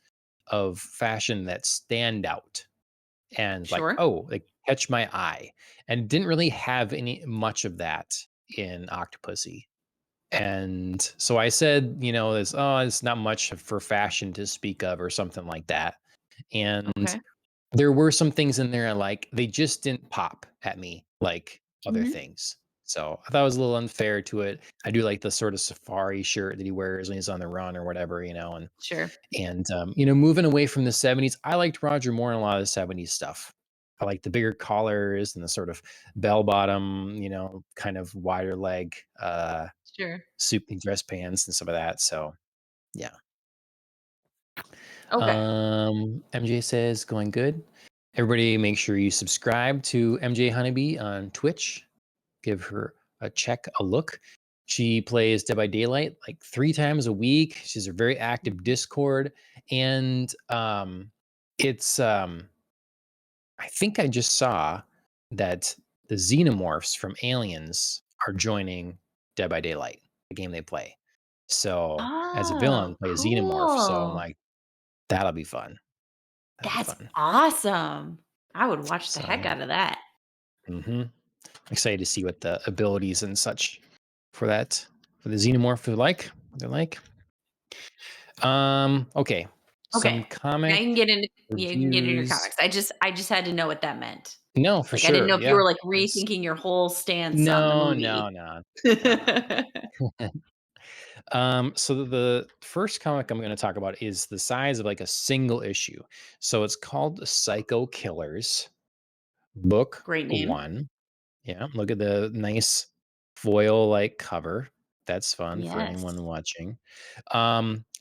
of fashion that stand out and like, Sure. oh, like catch my eye. And didn't really have any much of that in Octopussy. And so I said, it's not much for fashion to speak of or something like that. And Okay. there were some things in there like they just didn't pop at me like other Mhm. things. So I thought it was a little unfair to it. I do like the sort of safari shirt that he wears when he's on the run or whatever, Sure. moving away from the 70s, I liked Roger Moore in a lot of the 70s stuff. I like the bigger collars and the sort of bell bottom, kind of wider leg Sure. suit dress pants and some of that. So yeah. Okay. MJ says going good. Everybody make sure you subscribe to MJ Honeybee on Twitch. Give her a look. She plays Dead by Daylight like 3 times a week. She's a very active Discord, and it's I think I just saw that the xenomorphs from Aliens are joining Dead by Daylight, the game they play. So as a Oh, villain, play a xenomorph. So I'm cool. like, that'll be fun. That'd be That's fun. awesome. I would watch the heck So, out of that. mhm. Excited to see what the abilities and such for that for the xenomorph they're like. Okay. Okay. Some Now comic you can get into your reviews. comics. I just had to know what that meant. No, for Like, I didn't sure. know if you Yeah. were, like, It's rethinking your whole stance on the no, movie. no, no. No. So the first comic I'm going to talk about is the size of like a single issue. So it's called Psycho Killers, book Great name. one. Yeah, look at the nice foil like cover. That's fun for Yes. anyone watching.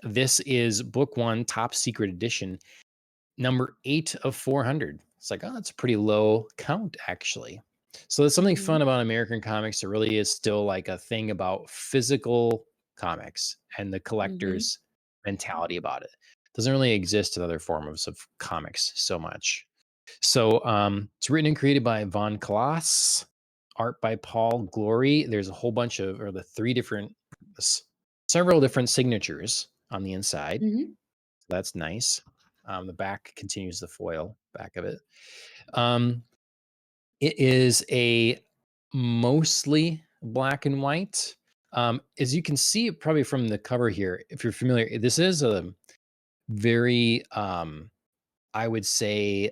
This is book one, top secret edition, number 8 of 400. It's like, oh, that's a pretty low count, actually. So there's something Mhm. fun about American comics. There really is still like a thing about physical comics and the Mhm. collector's mentality about it. Doesn't really exist in other forms of comics so much. So it's written and created by Von Kloss, art by Paul Glory. There's a whole bunch of, or the three different, several different signatures on the inside. Mhm. That's nice. The back continues the foil back of it. Um, it is a mostly black and white. As you can see, probably from the cover here, if you're familiar, this is a very, I would say,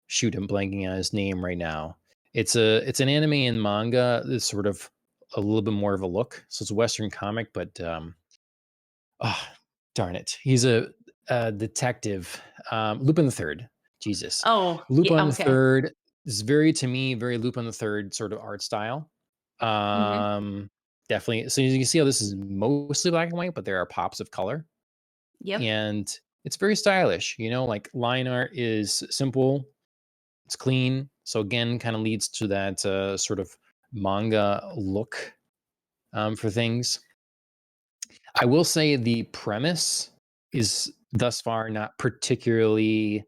shoot, I'm blanking on his name right now. It's an anime and manga. That's sort of a little bit more of a look. So it's a Western comic, but oh, darn it. He's a detective. Lupin the Third. Jesus. Oh, yeah, Lupin the okay. Third is very, to me, very Lupin the Third sort of art style. Mhm. Um, Definitely. So you can see how this is mostly black and white, but there are pops of color. Yep. And it's very stylish. Like line art is simple, it's clean. So again, kind of leads to that sort of manga look for things. I will say the premise is thus far not particularly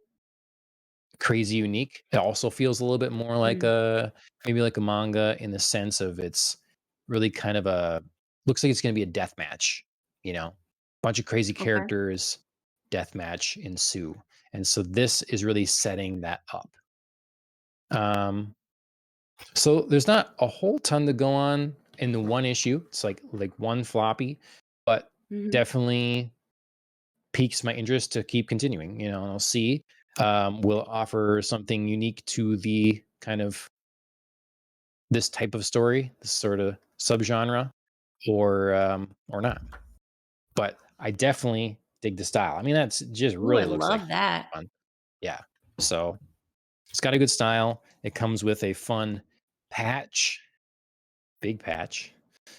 crazy unique. It also feels a little bit more like Mm. a maybe like a manga in the sense of it's really kind of a looks like it's going to be a death match, bunch of crazy Okay. characters, death match ensue. And so this is really setting that up. Um so there's not a whole ton to go on in the one issue. It's like one floppy, but Mhm. definitely piques my interest to keep continuing, and I'll see. Will offer something unique to the kind of this type of story, this sort of subgenre, or not. But I definitely dig the style. I mean, that's just Ooh, I really looks like love that. fun. Yeah. So it's got a good style. It comes with a fun patch, big patch.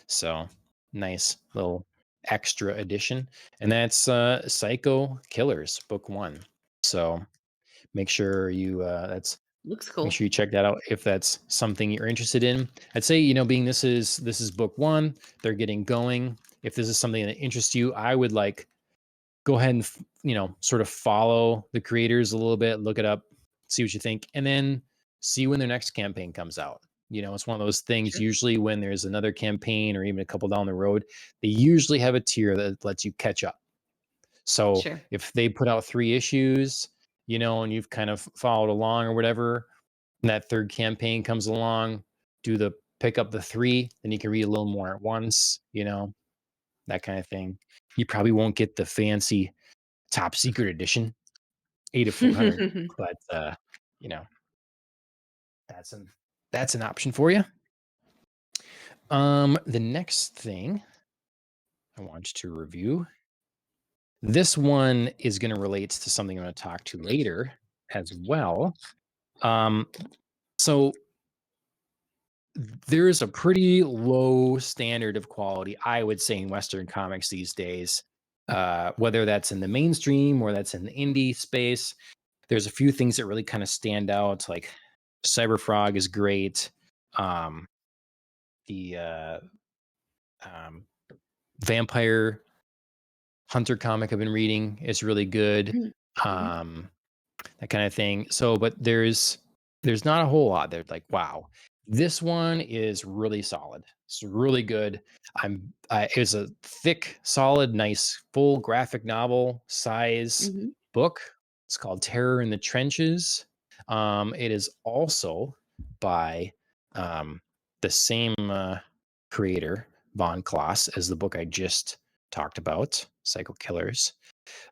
So nice little extra edition. And that's Psycho Killers, book one. So make sure you Looks make cool. sure you check that out if that's something you're interested in. I'd say, being this is book one, they're getting going. If this is something that interests you, I would like go ahead and sort of follow the creators a little bit, look it up, see what you think, and then see when their next campaign comes out. It's one of those things. Sure. Usually when there's another campaign or even a couple down the road, they usually have a tier that lets you catch up. So Sure. if they put out 3 issues, and you've kind of followed along or whatever, and that third campaign comes along, do the pick up the three, then you can read a little more at once, that kind of thing. You probably won't get the fancy top secret edition, 8 of 400, but you know, that's an option for you. The next thing I want to review. This one is going to relate to something I'm going to talk to later as well. Um, so there is a pretty low standard of quality, I would say, in Western comics these days. Whether that's in the mainstream or that's in the indie space, there's a few things that really kind of stand out. Like Cyberfrog is great. Um, the um, Vampire Hunter comic I've been reading is really good. Mhm. Um, that kind of thing. So, but there's not a whole lot there. Like, wow, this one is really solid. It's really good. It's a thick, solid, nice, full graphic novel size Mhm. book. It's called Terror in the Trenches. It is also by um, the same creator, Von Kloss, as the book I just talked about, Psycho Killers.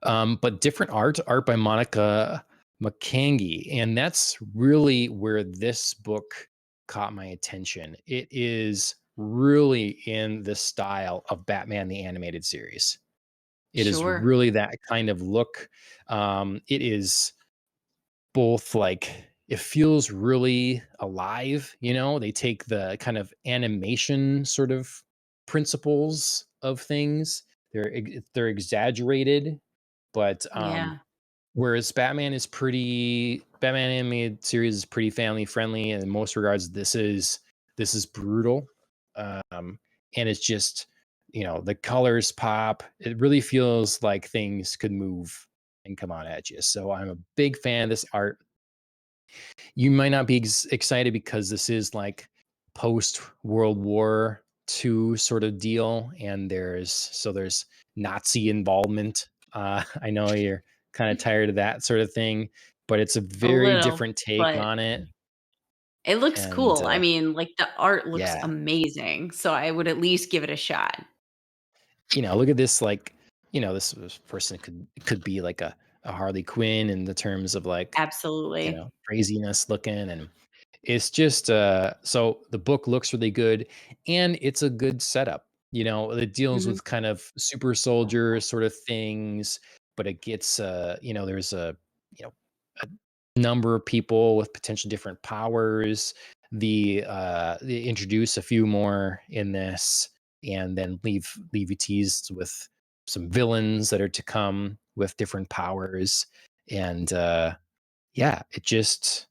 But different art by Monica McCangy. And that's really where this book caught my attention. It is really in the style of Batman the Animated Series. It is Sure. really that kind of look. It is both like it feels really alive, you know, they take the kind of animation sort of principles of things. They're exaggerated, but Yeah. whereas Batman animated series is pretty family friendly in most regards. This is brutal. Um and it's just, you know, the colors pop. It really feels like things could move and come out at you. So I'm a big fan of this art. You might not be excited because this is like post World War II sort of deal, and there's Nazi involvement. I know you're kind of tired of that sort of thing, but it's a A very little, different take but on it. it looks And cool. I mean, like, the art looks yeah, amazing, so I would at least give it a shot. you know, look at this. Like, you know, this person could be like a Harley Quinn in the terms of like, you Absolutely. know, craziness looking. And it's just so the book looks really good, and it's a good setup. You know, it deals Mhm. with kind of super soldier sort of things, but it gets you know, there's you know, a number of people with potential different powers. They introduce a few more in this, and then leave you teased with some villains that are to come with different powers. And yeah, it just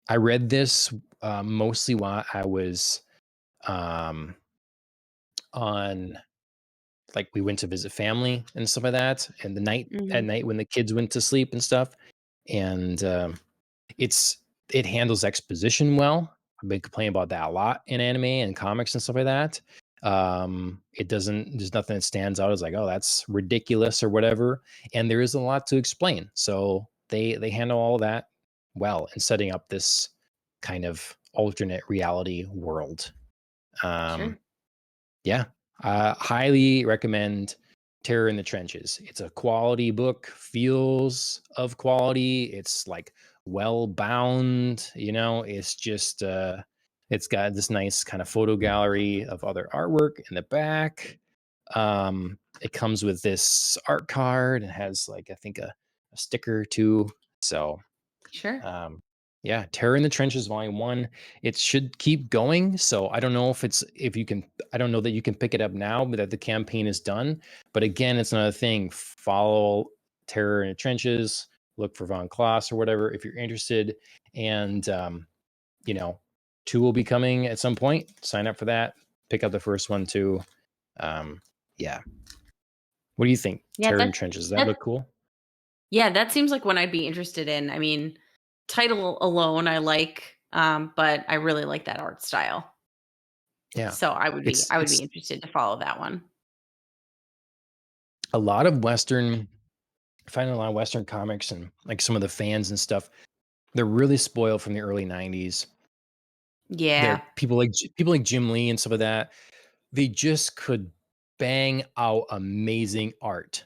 I read this mostly while I was um, on, like, we went to visit family and stuff like that, and the night at Mhm. night when the kids went to sleep and stuff. And it's it handles exposition well. I've been complaining about that a lot in anime and comics and stuff like that. It doesn't. There's nothing that stands out as like, oh, that's ridiculous or whatever. And there is a lot to explain, so they handle all that well in setting up this kind of alternate reality world. Um, Sure. yeah, highly recommend Terror in the Trenches. It's a quality book, feels of quality. It's like well bound, you know, it's just it's got this nice kind of photo gallery of other artwork in the back. It comes with this art card and has like I think a sticker too. So Sure. um, yeah, Terror in the Trenches Volume 1. It should keep going. So I don't know if you can, I don't know that you can pick it up now, but that the campaign is done. But again, it's another thing. Follow Terror in the Trenches, look for Von Kloss or whatever if you're interested. And you know, 2 will be coming at some point. Sign up for that. Pick up the first one too. Um, yeah. What do you think? Yeah, Terror in that the Trenches. Does that that look cool? yeah, that seems like one I'd be interested in. I mean, title alone I like, but I really like that art style. Yeah. So I would be It's interested to follow that one. a lot of Western finding a lot of Western comics and like some of the fans and stuff, they're really spoiled from the early 90s. They're Yeah. people like Jim Lee and some of that. They just could bang out amazing art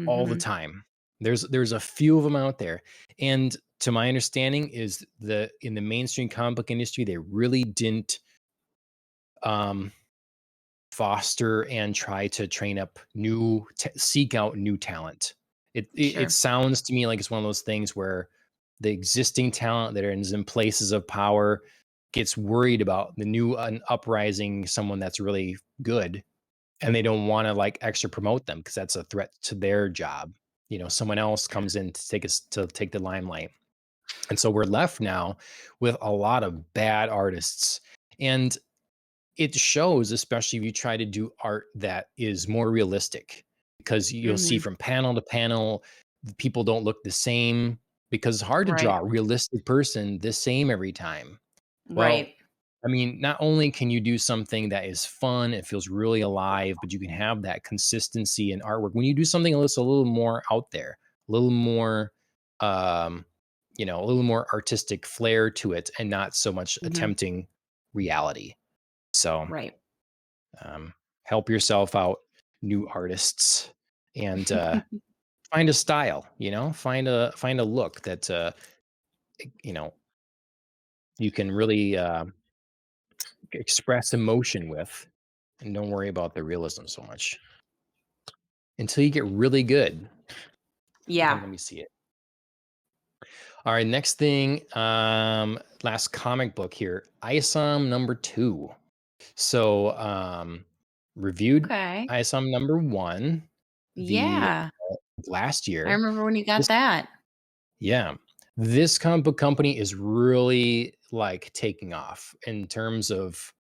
all the Mhm. time. There's a few of them out there. And to my understanding is the in the mainstream comic book industry, they really didn't um foster and try to train up seek out new talent. It Sure. sounds to me like it's one of those things where the existing talent that is in places of power gets worried about the new an uprising someone that's really good, and they don't want to like extra promote them because that's a threat to their job. You know, someone else comes in to take the limelight. And so we're left now with a lot of bad artists. And it shows, especially if you try to do art that is more realistic, because you'll see Mhm. from panel to panel, people don't look the same because it's hard to Right. draw a realistic person the same every time. Well, Right. I mean, not only can you do something that is fun, it feels really alive, but you can have that consistency in artwork when you do something that's a little more out there, a little more. um, a little more artistic flair to it and not so much Mhm. attempting reality. So, Right. um, help yourself out, new artists, and find a style. Find a look that you know you can really express emotion with, and don't worry about the realism so much until you get really good. Yeah. Let me see it. All right, next thing, last comic book here, Isom #2. So, reviewed Okay. Isom #1 the Yeah. last I year. remember when you This got that. Yeah. This comic book company is really, like, taking off in terms of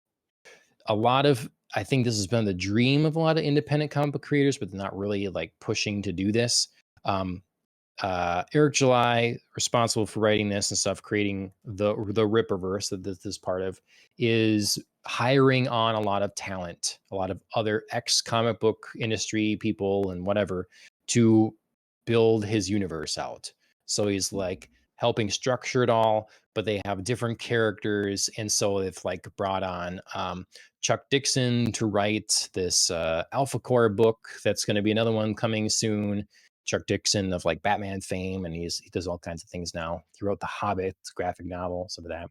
a lot of I think this has been the dream of a lot of independent comic book creators, but they're not really, like, pushing to do this. Um, Eric July, responsible for writing this and stuff, creating the Ripperverse that this is part of, is hiring on a lot of talent, a lot of other ex comic book industry people and whatever to build his universe out. So he's like helping structure it all, but they have different characters, and so they've like brought on Chuck Dixon to write this Alpha Core book. That's going to be another one coming soon. Chuck Dixon of like Batman fame, and he does all kinds of things now. He wrote The Hobbit graphic novel, some of that.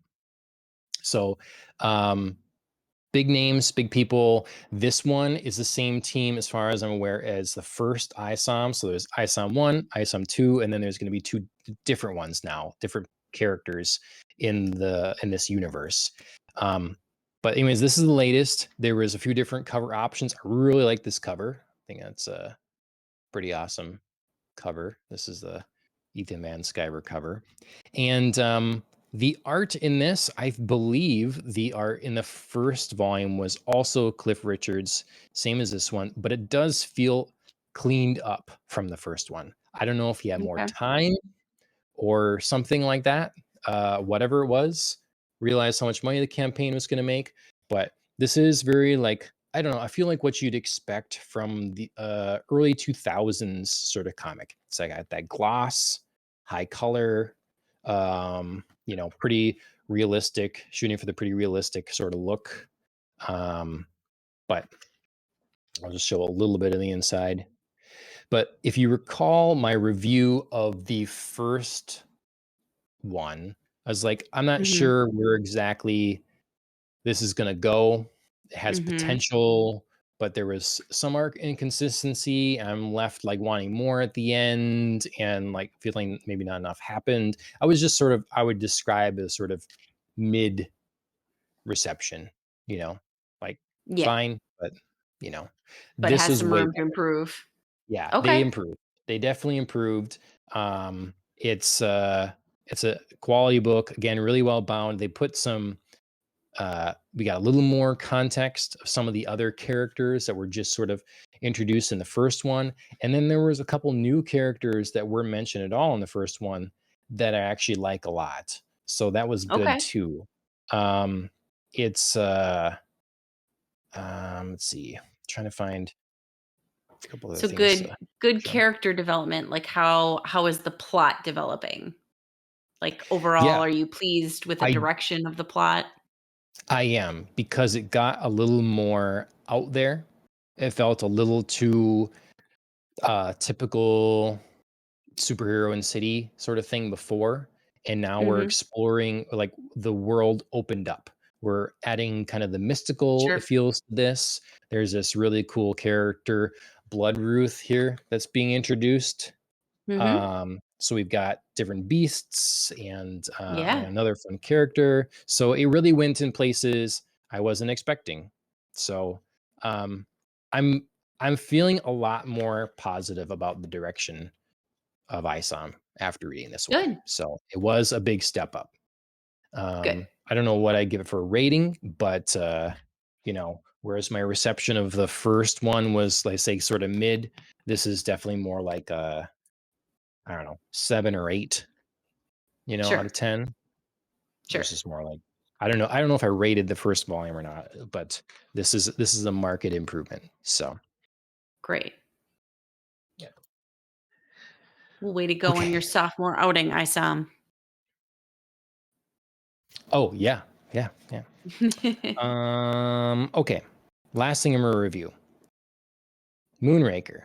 So, um, big names, big people. This one is the same team, as far as I'm aware, as the first ISOM. So there's ISOM 1, ISOM 2, and then there's going to be two different ones now, different characters in this universe. Um, but anyways, this is the latest. There was a few different cover options. I really like this cover. I think that's pretty awesome cover. This is the Ethan Van Sciver cover. And the art in this, I believe the art in the first volume was also Cliff Richards, same as this one, but it does feel cleaned up from the first one. I don't know if he had more Okay. time or something like that. Whatever it was, realized how much money the campaign was going to make. But this is very like, I don't know. I feel like what you'd expect from the early 2000s sort of comic. It's like got that gloss, high color, pretty realistic, shooting for the pretty realistic sort of look. But I'll just show a little bit of the inside. But if you recall my review of the first one, I was like, I'm not Mhm. sure where exactly this is going to go. It has Mhm. potential, but there was some arc inconsistency. I'm left like wanting more at the end and like feeling maybe not enough happened. I was just sort of, I would describe as sort of mid reception, you know, like Yeah. fine, but you know, But this has is some way room to better. improve. Yeah, they Okay. improved. They definitely improved. It's a quality book. Again, really well bound. They put some we got a little more context of some of the other characters that were just sort of introduced in the first one. And then there was a couple new characters that weren't mentioned at all in the first one that I actually like a lot. So that was good Okay. too. Um it's let's see. Trying to find a couple other So things good show. character development. Like how is the plot developing? Like overall, Yeah, are you pleased with the I direction of the plot? I am, because it got a little more out there. It felt a little too typical superhero in city sort of thing before, and now we're Mhm. exploring, like, the world opened up. We're adding kind of the mystical, it Sure. feels, to this. There's this really cool character, Blood Ruth, here that's being introduced. Mhm. So we've got different beasts and Yeah. another fun character. So it really went in places I wasn't expecting. So um, I'm I'm feeling a lot more positive about the direction of ISOM after reading this one. Good. So it was a big step up. Good. I don't know what I give it for a rating, but whereas my reception of the first one was, like, say, sort of mid, this is definitely more like a, I don't know, 7 or 8, out Sure. of 10, Sure. versus more like, I don't know. I don't know if I rated the first volume or not, but this is a market improvement. So, Great. yeah. Well, way to go on your Okay. sophomore outing, Isom. Oh, yeah. Yeah. Yeah. Okay. Last thing I'm gonna review. Moonraker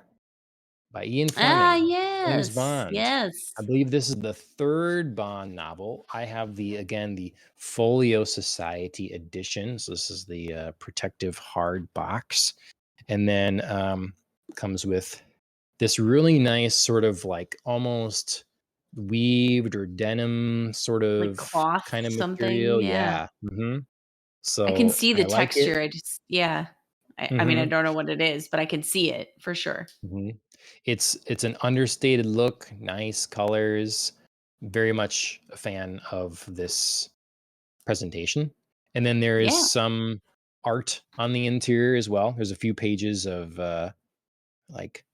by Ian Ah, Fleming. James yes. Bond. I Yes. believe this is the third Bond novel. I have the Folio Society edition. So this is the protective hard box. And then comes with this really nice sort of like almost weaved or denim sort Like of cloth kind of something. material. Yeah. Yeah. I can So see I the like it. texture. I just yeah. I mean, I hmm don't know what it is, but I can see it for sure. hmm it's an understated look, nice colors. Very much a fan of this presentation. And then there is Yeah, some art on the interior as well. There's a few pages of like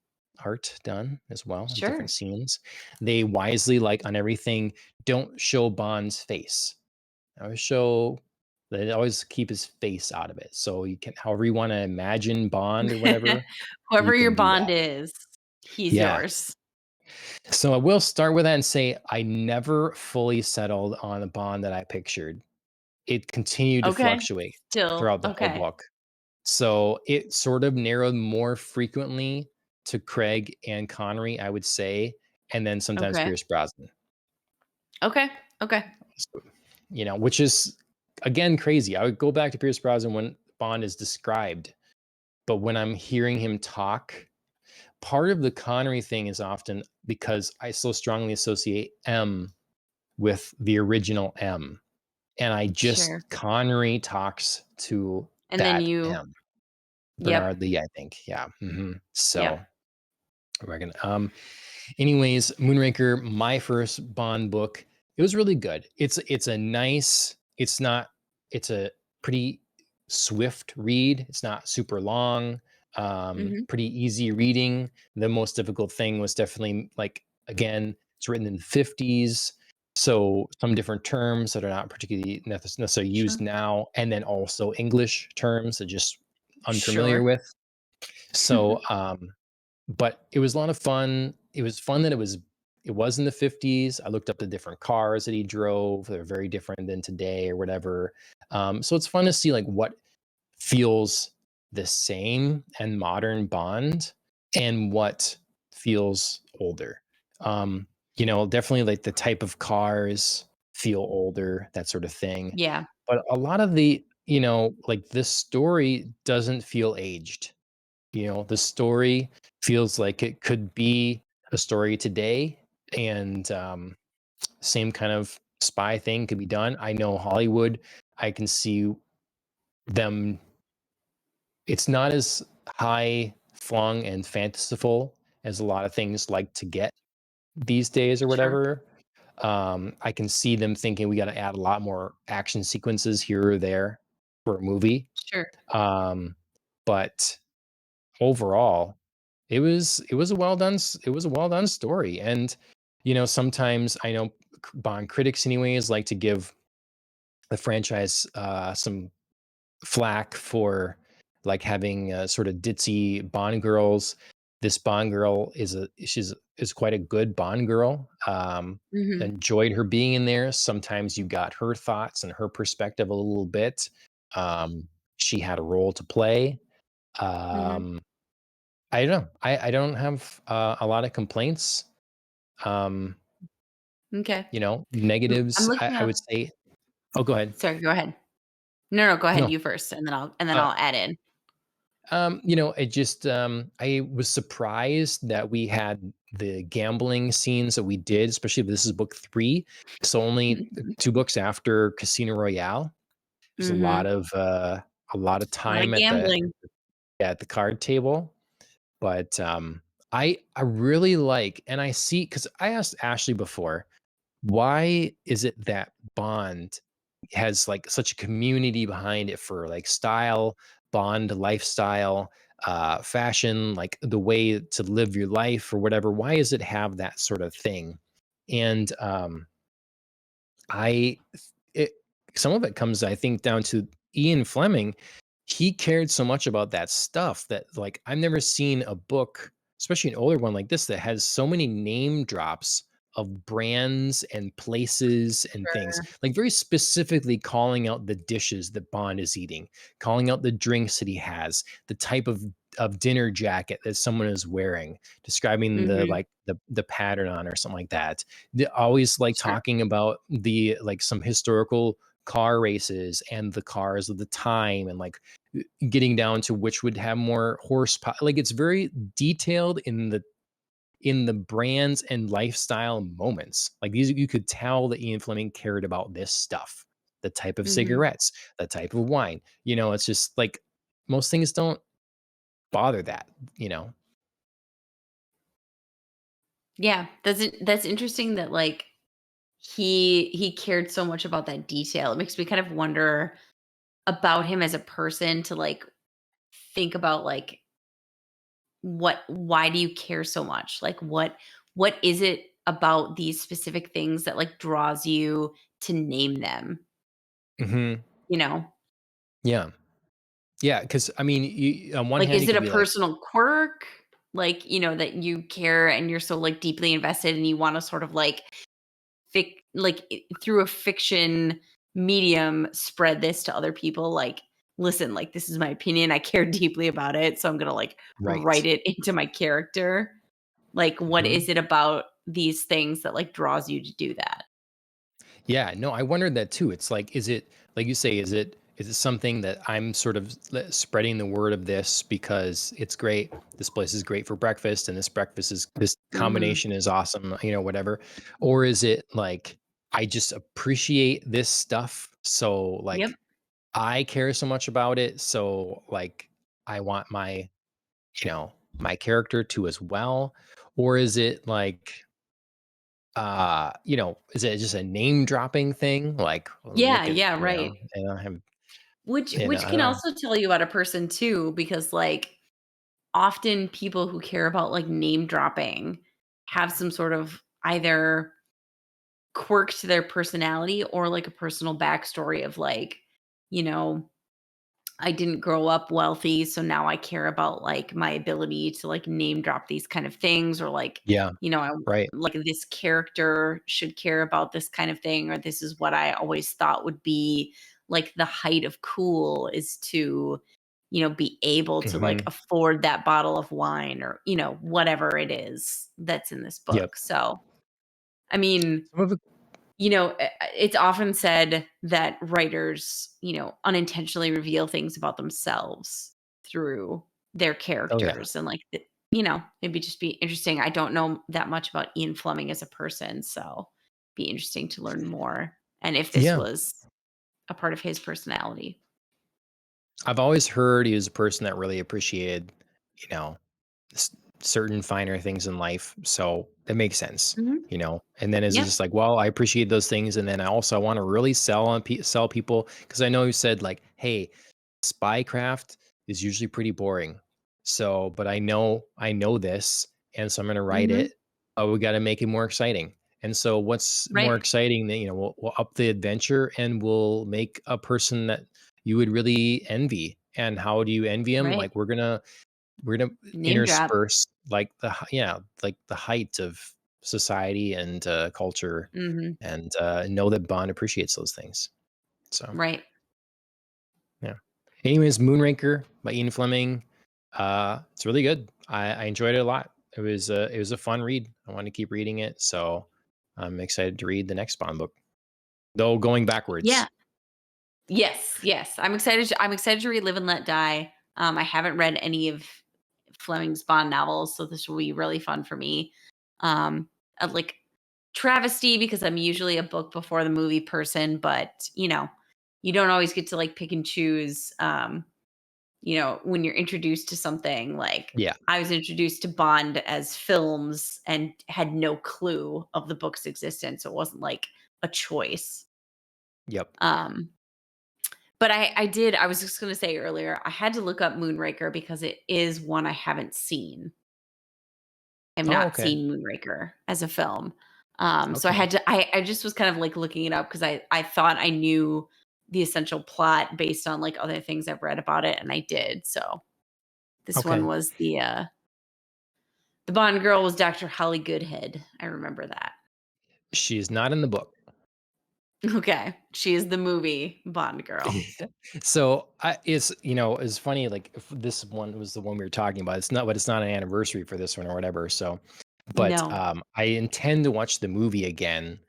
art done as well in different sure. scenes. They wisely, like on everything, don't show Bond's face. Always show they always keep his face out of it. So you can however you want to imagine Bond or whatever, you Whoever your can do bond that. is, he's Yeah. yours. So I will start with that and say I never fully settled on the Bond that I pictured. It continued to Okay. fluctuate Still throughout the whole okay. book. So it sort of narrowed more frequently to Craig and Connery, I would say, and then sometimes Okay. Pierce Brosnan. Okay. Okay. So, which is again crazy. I would go back to Pierce Brosnan when Bond is described, but when I'm hearing him talk, part of the Connery thing is often because I so strongly associate M with the original M. And I just Sure. Connery talks to And then that you M. yep. Bernard Lee, I think. Yeah. So Yep. we're gonna anyways, Moonraker, my first Bond book. It was really good. It's a nice, it's not, it's a pretty swift read. It's not super long. Mhm. Pretty easy reading. The most difficult thing was definitely like again, it's written in the 50s. So some different terms that are not particularly necessarily used Sure. now, and then also English terms that just unfamiliar Sure. with. So but it was a lot of fun. It was fun that it was in the 50s. I looked up the different cars that he drove. They're very different than today or whatever. So it's fun to see like what feels the same and modern Bond and what feels older. Definitely like the type of cars feel older, that sort of thing. Yeah. But a lot of like this story doesn't feel aged. The story feels like it could be a story today, and same kind of spy thing could be done. I know Hollywood, I can see them. It's not as high flung and fanciful as a lot of things like to get these days or Sure. whatever. I can see them thinking we got to add a lot more action sequences here or there for a movie. Sure. Um, but overall, it was a well done story. And sometimes I know Bond critics anyways like to give the franchise some flack for like having sort of ditzy Bond girls. This Bond girl is quite a good Bond girl. Mhm. Enjoyed her being in there. Sometimes you got her thoughts and her perspective a little bit. um, she had a role to play. Mhm. um, I don't know. I don't have a lot of complaints. Um, Okay. I'm negatives. I, looking I up would say. Oh, go ahead. sorry, go ahead. No, no, go ahead, No. you first, and then Uh, I'll add in. it just I was surprised that we had the gambling scenes that we did, especially this is book 3. So only Mhm. 2 books after Casino Royale. There's Mhm. a lot of A lot of time gambling. at the card table. But I really like, and I see because I asked Ashley before, why is it that Bond has like such a community behind it for like style, Bond lifestyle, fashion, like the way to live your life or whatever? Why does it have that sort of thing? And I it some of it comes, I think, down to Ian Fleming. He cared so much about that stuff that like I've never seen a book especially an older one like this that has so many name drops of brands and places and things, Sure. like very specifically calling out the dishes that Bond is eating, calling out the drinks that he has, the type of dinner jacket that someone is wearing, describing the Mhm. like the pattern on or something like that. They always like Sure. talking about the like some historical car races and the cars of the time and like getting down to which would have more horsepower. Like it's very detailed in the brands and lifestyle moments. Like these, you could tell that Ian Fleming cared about this stuff, the type of Mhm. cigarettes, the type of wine. It's just like most things don't bother that, you know. Yeah, that's interesting that, like, he cared so much about that detail. It makes me kind of wonder about him as a person to, like, think about, like, why do you care so much? Like, what is it about these specific things that, like, draws you to name them, Hmm. you know? Yeah, yeah. Because I mean, on one Like, hand, is you it could a be like, personal quirk? Like, that you care and you're so, like, deeply invested and you wanna sort of, like, through a fiction medium, spread this to other people, like, "Listen, like, this is my opinion, I care deeply about it, so I'm gonna, like, write right. it into my character." Like, what Mhm. is it about these things that, like, draws you to do that? Yeah, no, I wondered that too. It's like, is it like you say, is it something that I'm sort of spreading the word of this because it's great. This place is great for breakfast, and this Mhm. combination is awesome, whatever. Or is it like I just appreciate this stuff, so Yep. like I care so much about it, so like I want my character to as well. Or is it like is it just a name dropping thing? Like, Yeah, look at, yeah, right. I have, Which I can don't know. also tell you about a person too, because, like, often people who care about, like, name dropping have some sort of either quirk to their personality or, like, a personal backstory of, like, you know, I didn't grow up wealthy, so now I care about, like, my ability to, like, name drop these kind of things, or, like, Yeah, I right. like, this character should care about this kind of thing, or this is what I always thought would be, like, the height of cool is to, be able to, like, Hmm. afford that bottle of wine, or, whatever it is that's in this Yep. book. So, I mean, Some of it. it's often said that writers, unintentionally reveal things about themselves through their Oh yeah. characters, and, like, maybe just be interesting. I don't know that much about Ian Fleming as a person, so be interesting to learn more, and if this Yeah. was a part of his personality. I've always heard he was a person that really appreciated, you know, certain finer things in life. So that makes sense. Mhm. And then is it Yep. just like, well, I appreciate those things. And then I want to really sell people. Cause I know you said like, hey, spycraft is usually pretty boring. So, but I know this. And so I'm going to write Mhm. it. Oh, we got to make it more exciting. And so what's more Right. exciting than, we'll up the adventure and we'll make a person that you would really envy. And how do you envy him? Right. Like we're gonna Name drop. intersperse like like the height of society and culture, Mhm. and know that Bond appreciates those things. So Right. yeah. Anyways, Moonraker by Ian Fleming. It's really good. I enjoyed it a lot. It was a fun read. I want to keep reading it, so I'm excited to read the next Bond book. Though going Yeah. backwards. Yes, yes. I'm excited to read Live and Let Die. I haven't read any of Fleming's Bond novels, so this will be really fun for me. Like, travesty, because I'm usually a book before the movie person, but, you don't always get to, like, pick and choose, when you're introduced to something. Like, Yeah. I was introduced to Bond as films and had no clue of the book's existence, so it wasn't like a choice. Yep. Um But I was just gonna say earlier, I had to look up Moonraker because it is one I haven't seen. I've Oh, not okay. seen Moonraker as a film. So I Okay. had to I just was kind of, like, looking it up because I thought I knew the essential plot based on, like, other things I've read about it, and I did. So this one Okay. was The Bond girl was Dr. Holly Goodhead. I remember that. She is not in the book. Okay. She is the movie Bond girl. So it's it's funny. Like if this one was the one we were talking about. It's not, but it's not an anniversary for this one or whatever. So, but No. I intend to watch the movie again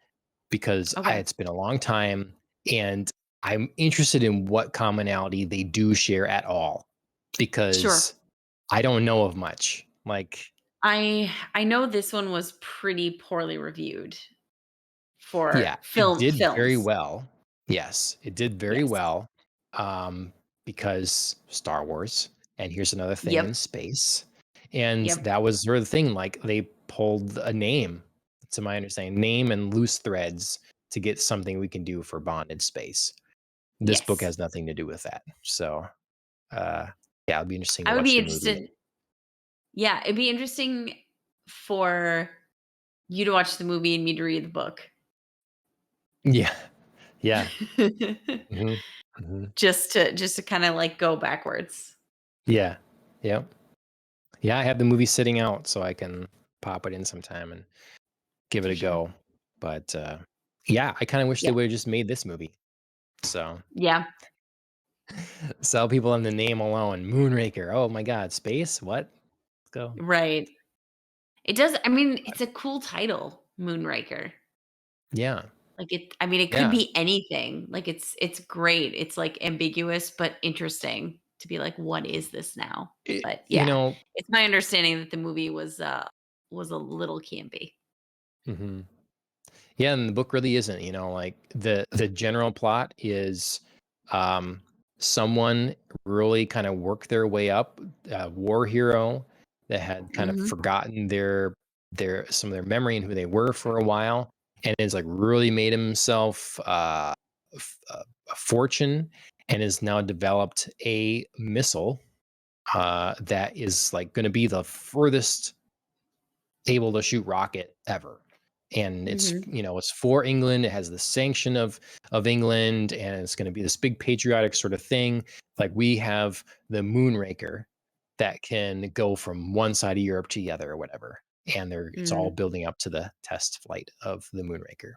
because Okay. it's been a long time, and I'm interested in what commonality they do share at all, Sure. because I don't know of much. Like, I know this one was pretty poorly reviewed for yeah, it did very films. well. Yes, it did very Yes. well, um, because Star Wars, and here's another thing in Yep. space, and Yep. that was sort of the thing. Like they pulled a name, to my understanding, name and loose threads to get something we can do for Bond in space. This book Yes. has nothing to do with that. So, uh, yeah, it'll be interesting to I would watch be the movie. interested. Yeah, it'd be interesting for you to watch the movie and me to read the book. Yeah, yeah, mhm, mhm. Just to kind of like go backwards. Yeah, yep. Yeah, I have the movie sitting out so I can pop it in sometime and give it For a sure. go. But, yeah, I kinda wish they Yeah. would've just made this movie. So, Yeah. sell people on the name alone. Moonraker, oh my god, space? What? Let's go. Right. It does. I mean, it's a cool title, Moonraker. Yeah, Like I mean, it could yeah. be anything. Like it's great. It's like ambiguous but interesting to be like, what is this now? It But you yeah, know it's my understanding that the movie was a little campy. Mhm. Yeah, and the book really isn't, like the general plot is um someone really kind of worked their way up, a war hero that had kind of Mhm. forgotten their some of their memory and who they were for a while, and is like really made himself a fortune, and has now developed a missile that is like going to be the furthest able to shoot rocket ever. And it's, Mhm. it's for England. It has the sanction of England, and it's going to be this big patriotic sort of thing. Like we have the Moonraker that can go from one side of Europe to the other or whatever. And it's all Mm. building up to the test flight of the Moonraker.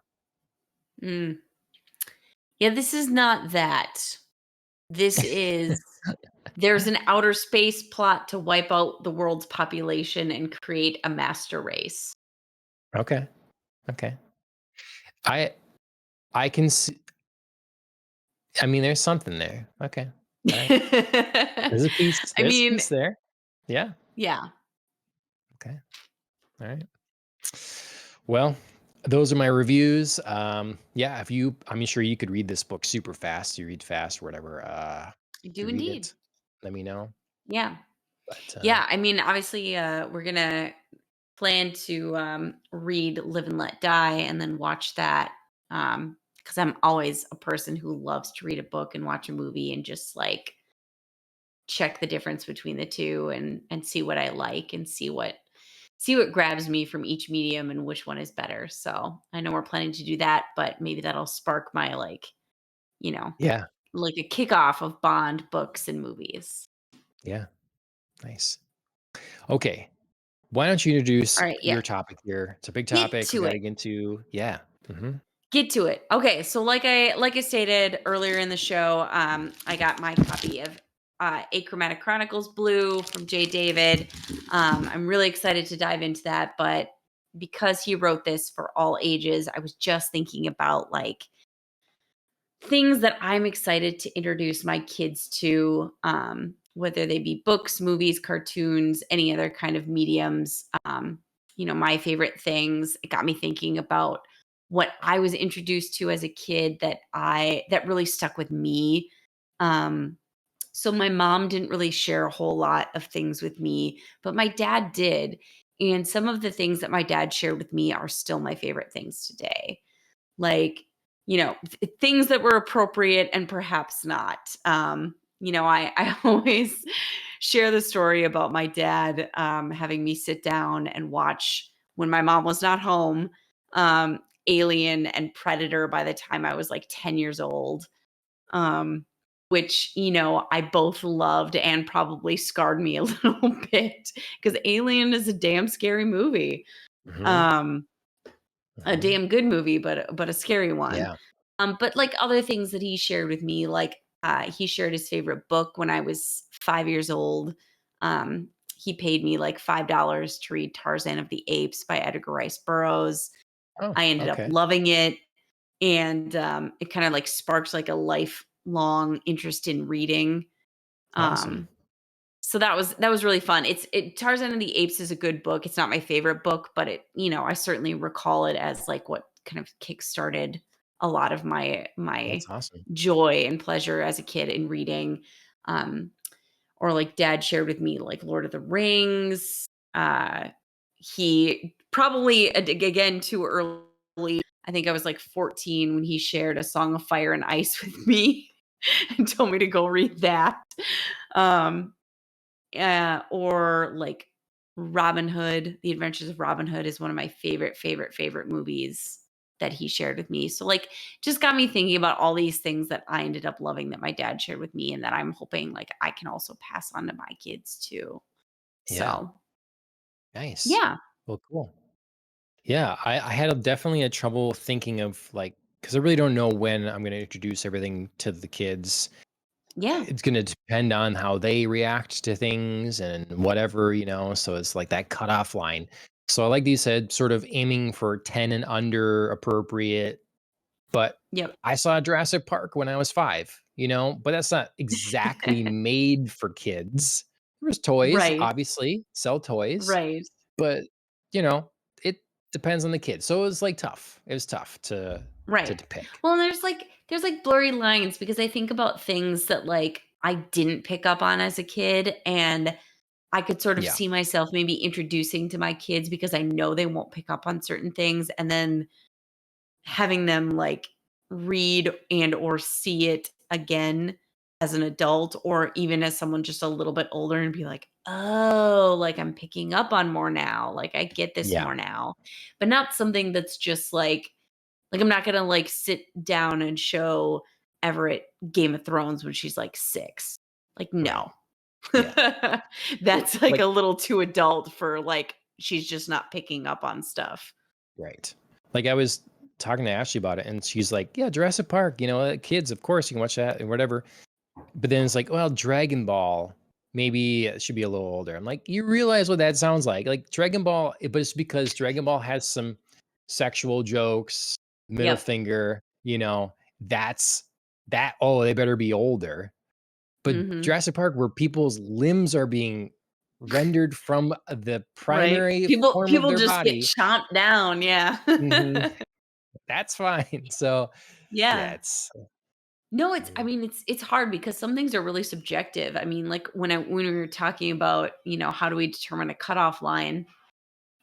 Mm. Yeah, this is not that. This is there's an outer space plot to wipe out the world's population and create a master race. Okay. Okay. I I can see, I mean, there's something there. Okay. All right. There's a piece. I There's a mean, piece there. Yeah. yeah. Okay. All right. Well, those are my reviews. Yeah, I'm sure you could read this book super fast. You read fast or whatever. I If you do read indeed. it, let me know. Yeah. But Yeah, I mean, obviously, we're gonna plan to read Live and Let Die and then watch that because I'm always a person who loves to read a book and watch a movie and just like check the difference between the two and see what I like and see what grabs me from each medium and which one is better. So I know we're planning to do that, but maybe that'll spark my you know, yeah, like a kickoff of Bond books and movies. yeah, nice. Okay, why don't you All introduce right, yeah. your topic here? It's a big Get topic. We to got it. to get into. Yeah. Get to it. Okay, so like I stated earlier in the show, I got my copy of Achromatic Chronicles Blue from Jay David. I'm really excited to dive into that, but because he wrote this for all ages, I was just thinking about like things that I'm excited to introduce my kids to, whether they be books, movies, cartoons, any other kind of mediums. My favorite things. It got me thinking about what I was introduced to as a kid that really stuck with me. So my mom didn't really share a whole lot of things with me, but my dad did. And some of the things that my dad shared with me are still my favorite things today, like things that were appropriate and perhaps not. I always share the story about my dad having me sit down and watch when my mom was not home, Alien and Predator by the time I was like 10 years old, um, which, I both loved and probably scarred me a little bit because Alien is a damn scary movie. Mhm, Um, a mhm. damn good movie, but a scary one. Yeah. But like other things that he shared with me, like he shared his favorite book when I was 5 years old. He paid me like $5 to read Tarzan of the Apes by Edgar Rice Burroughs. Oh, I ended up okay. loving it, and it kind of like sparked like a lifelong interest in reading. Awesome. Um, so that was really fun. Tarzan and the Apes is a good book. It's not my favorite book, but I certainly recall it as like what kind of kickstarted a lot of my That's awesome. joy and pleasure as a kid in reading. Um, or like dad shared with me like Lord of the Rings. He probably again too early. I think I was like 14 when he shared A Song of Fire and Ice with me and told me to go read that. Um, or like Robin Hood, The Adventures of Robin Hood is one of my favorite movies that he shared with me. So like just got me thinking about all these things that I ended up loving that my dad shared with me and that I'm hoping like I can also pass on to my kids too. Yeah, So, nice. yeah. Well, cool. Yeah, I had definitely a trouble thinking of, like, because I really don't know when I'm gonna introduce everything to the kids. Yeah. It's gonna depend on how they react to things and whatever, so it's like that cutoff line. So, like you said, sort of aiming for 10 and under appropriate. But Yep. I saw Jurassic Park when I was 5, but that's not exactly made for kids. There's toys, Right. obviously, sell toys, Right. but, you know, it depends on the kid. So it was, like, tough. It was tough to Right. pick. Well, and there's like blurry lines because I think about things that like I didn't pick up on as a kid and I could sort of Yeah. see myself maybe introducing to my kids because I know they won't pick up on certain things and then having them like read and or see it again as an adult or even as someone just a little bit older and be like, "Oh, like I'm picking up on more now. Like I get this Yeah. more now." But not something that's just like I'm not going to like sit down and show Everett Game of Thrones when she's like 6. Like Right. no. Yeah. Well, That's like like a little too adult for like she's just not picking up on stuff. right. Like, I was talking to Ashley about it, and she's like, "Yeah, Jurassic Park, kids, of course, you can watch that and whatever." But then it's like, well, Dragon Ball, maybe it should be a little older. I'm like, you realize what that sounds like? Like Dragon Ball, but it's because Dragon Ball has some sexual jokes, middle Yep. finger, that's that. Oh, they better be older. But Mhm. Jurassic Park, where people's limbs are being rendered from the Right. primary People form of people their just get body, chomped down, yeah. mhm, that's fine. So, yeah, Yeah. it's No, it's I mm, mean, it's hard because some things are really subjective. I mean, like when we were talking about, how do we determine a cutoff line?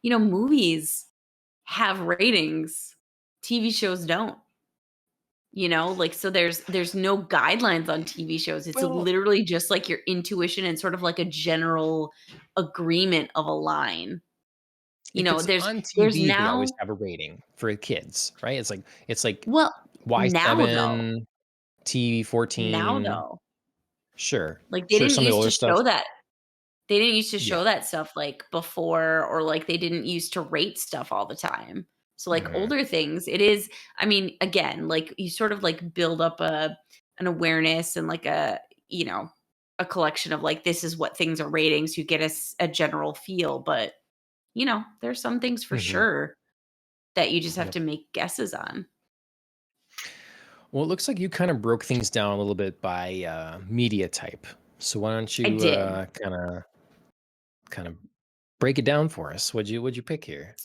Movies have ratings. TV shows don't. Like so there's no guidelines on TV shows. It's well, literally just like your intuition and sort of like a general agreement of a line. if it's There's on there's TV, they always now have a rating for kids, right? It's like well, now though. Y7, TV Now 14. though. Sure. Like they Sure, didn't some of the used older to stuff. show that. They didn't used to Yeah. show that stuff like before or like they didn't used to rate stuff all the time. So like Mhm. older things, it is I mean, again, like you sort of like build up an awareness and like a collection of like this is what things are rating so you get a general feel, but there's some things for Mhm. sure that you just have Yep. to make guesses on. Well, it looks like you kind of broke things down a little bit by, media type. So why don't I you, did. kinda break it down for us? What'd you pick here?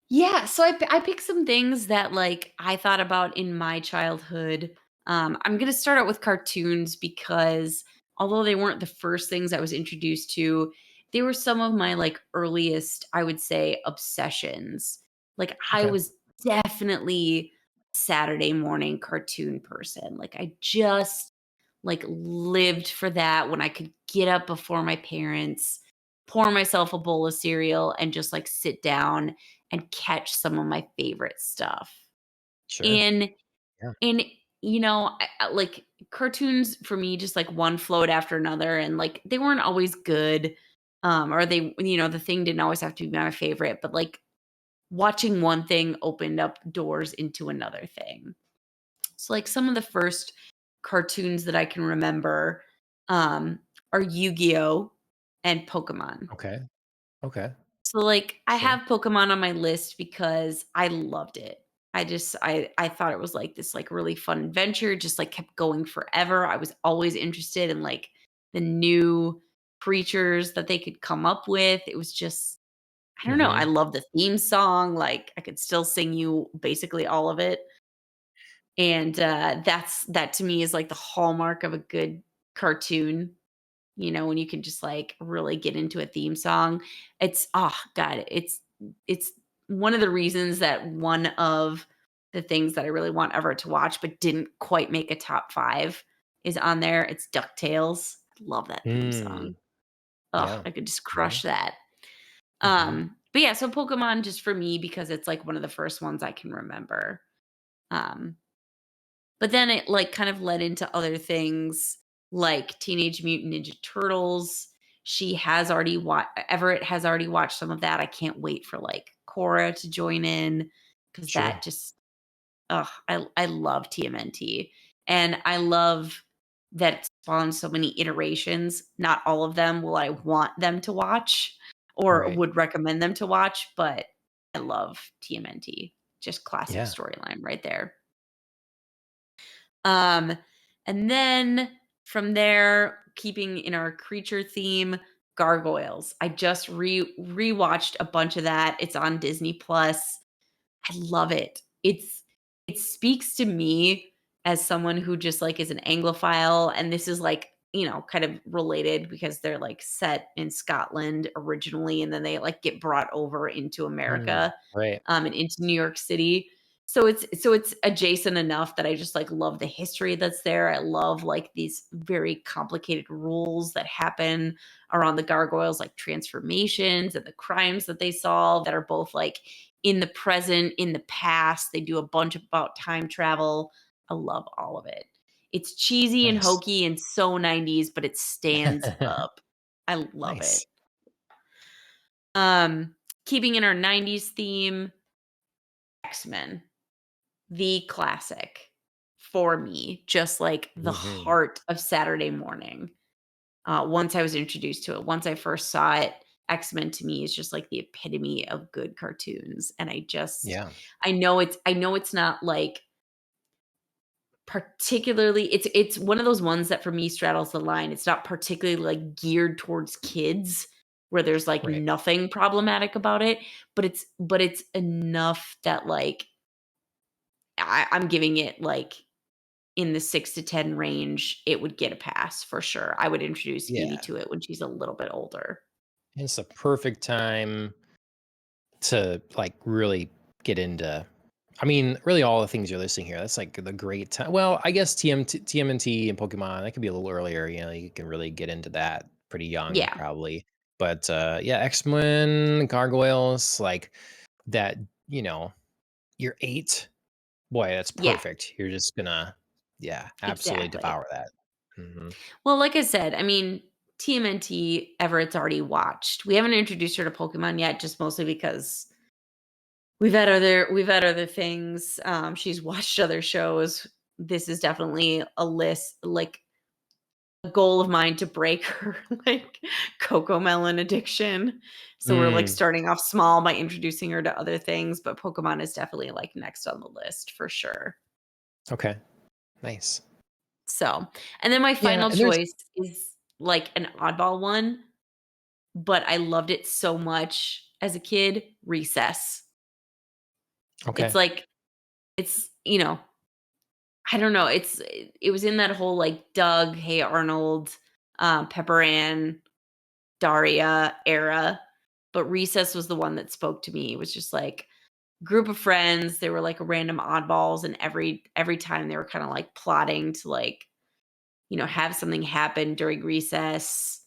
Yeah, so I picked some things that, like, I thought about in my childhood. I'm gonna start out with cartoons because although they weren't the first things I was introduced to, they were some of my, like, earliest, I would say, obsessions. Like, I Okay. was definitely a Saturday morning cartoon person. Like, I just, like, lived for that when I could get up before my parents, pour myself a bowl of cereal, and just, like, sit down and catch some of my favorite stuff. Sure. And Yeah. and like cartoons for me just like one flowed after another, and like they weren't always good. Or they, the thing didn't always have to be my favorite, but like watching one thing opened up doors into another thing. So like some of the first cartoons that I can remember um are Yu-Gi-Oh and Pokemon. Okay. Okay. So, like, I Sure. have Pokemon on my list because I loved it. I thought it was, like, this, like, really fun adventure, just, like, kept going forever. I was always interested in, like, the new creatures that they could come up with. It was just I don't know, I Mhm. love the theme song, like, I could still sing you basically all of it, and, that to me is, like, the hallmark of a good cartoon. When you can just, like, really get into a theme song. It's oh god, it's one of the reasons that one of the things that I really want Everett to watch, but didn't quite make a top 5 is on there. It's DuckTales. Love that theme song. Mm. Oh, Yeah. I could just Yeah. crush that. Mhm. But yeah, so Pokemon just for me because it's, like, one of the first ones I can remember. Um but then it, like, kind of led into other things like Teenage Mutant Ninja Turtles. Everett has already watched some of that. I can't wait for, like, Cora to join in because Sure. that just ugh, I love TMNT, and I love that it spawned so many iterations. Not all of them will I want them to watch or Right. would recommend them to watch, but I love TMNT. Just classic Yeah. storyline right there. Um, and then from there, keeping in our creature theme, Gargoyles. I just rewatched a bunch of that. It's on Disney Plus. I love it. It speaks to me as someone who just like is an Anglophile, and this is like kind of related because they're like set in Scotland originally, and then they like get brought over into Mm. America, Right. and into New York City. So it's adjacent enough that I just like love the history that's there. I love like these very complicated rules that happen around the gargoyles, like transformations and the crimes that they solve that are both like in the present, in the past. They do a bunch about time travel. I love all of it. It's cheesy and Nice. hokey and so 90s, but it stands up. I love it. Nice. Um, Keeping in our 90s theme, X-Men, the classic for me, just like the Mhm. heart of Saturday morning. Once I was introduced to it, once I first saw it, X-Men to me is just like the epitome of good cartoons. And Yeah. I know it's not like particularly it's one of those ones that for me straddles the line. It's not particularly like geared towards kids where there's like Right. nothing problematic about it, but it's enough that like I'm giving it like in the 6 to 10 range, it would get a pass for sure. I would introduce Evie Yeah. to it when she's a little bit older. It's a perfect time to, like, really get into I mean, really all the things you're listing here, that's, like, the great time well, I guess TMNT and Pokemon, that could be a little earlier, you can really get into that pretty young Yeah, probably. But, yeah, X-Men, Gargoyles, like, that, you know, you're 8. Boy, that's yeah, perfect. You're just gonna yeah, absolutely exactly. devour that. Mhm. Well, like I said, I mean, TMNT, Everett's already watched. We haven't introduced her to Pokemon yet, just mostly because we've had other things. She's watched other shows. This is definitely a list, like a goal of mine to break her like cocoa melon addiction. So we're like Mm, starting off small by introducing her to other things, but Pokemon is definitely like next on the list for sure. okay, nice. So, and then my Yeah, final and there's choice is like an oddball one, but I loved it so much as a kid, Recess. It's okay. like it's I don't know, it was in that whole like Doug, Hey Arnold, Pepper Ann, Daria era, but Recess was the one that spoke to me. It was just like group of friends, they were like random oddballs, and every time they were kinda like plotting to like, have something happen during recess.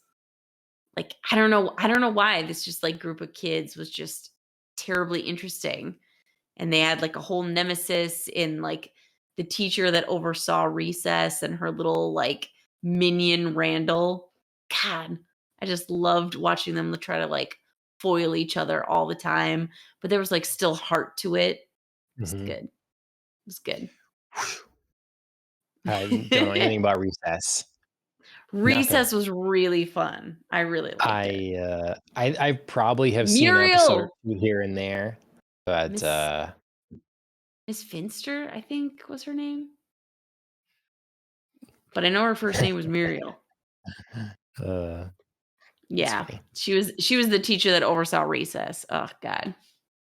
Like, I don't know why this just like group of kids was just terribly interesting. And they had like a whole nemesis in like the teacher that oversaw recess and her little like minion Randall. God, I just loved watching them try to like foil each other all the time, but there was like still heart to it. It's Mhm. good. It's good. I don't know anything about recess. Nothing. Recess was really fun. I really liked it. I probably have seen an episode or Muriel, two here and there, but, Miss Miss Finster, I think was her name, but I know her first name was Muriel. uh, it's Yeah, funny. she was the teacher that oversaw recess. Oh god,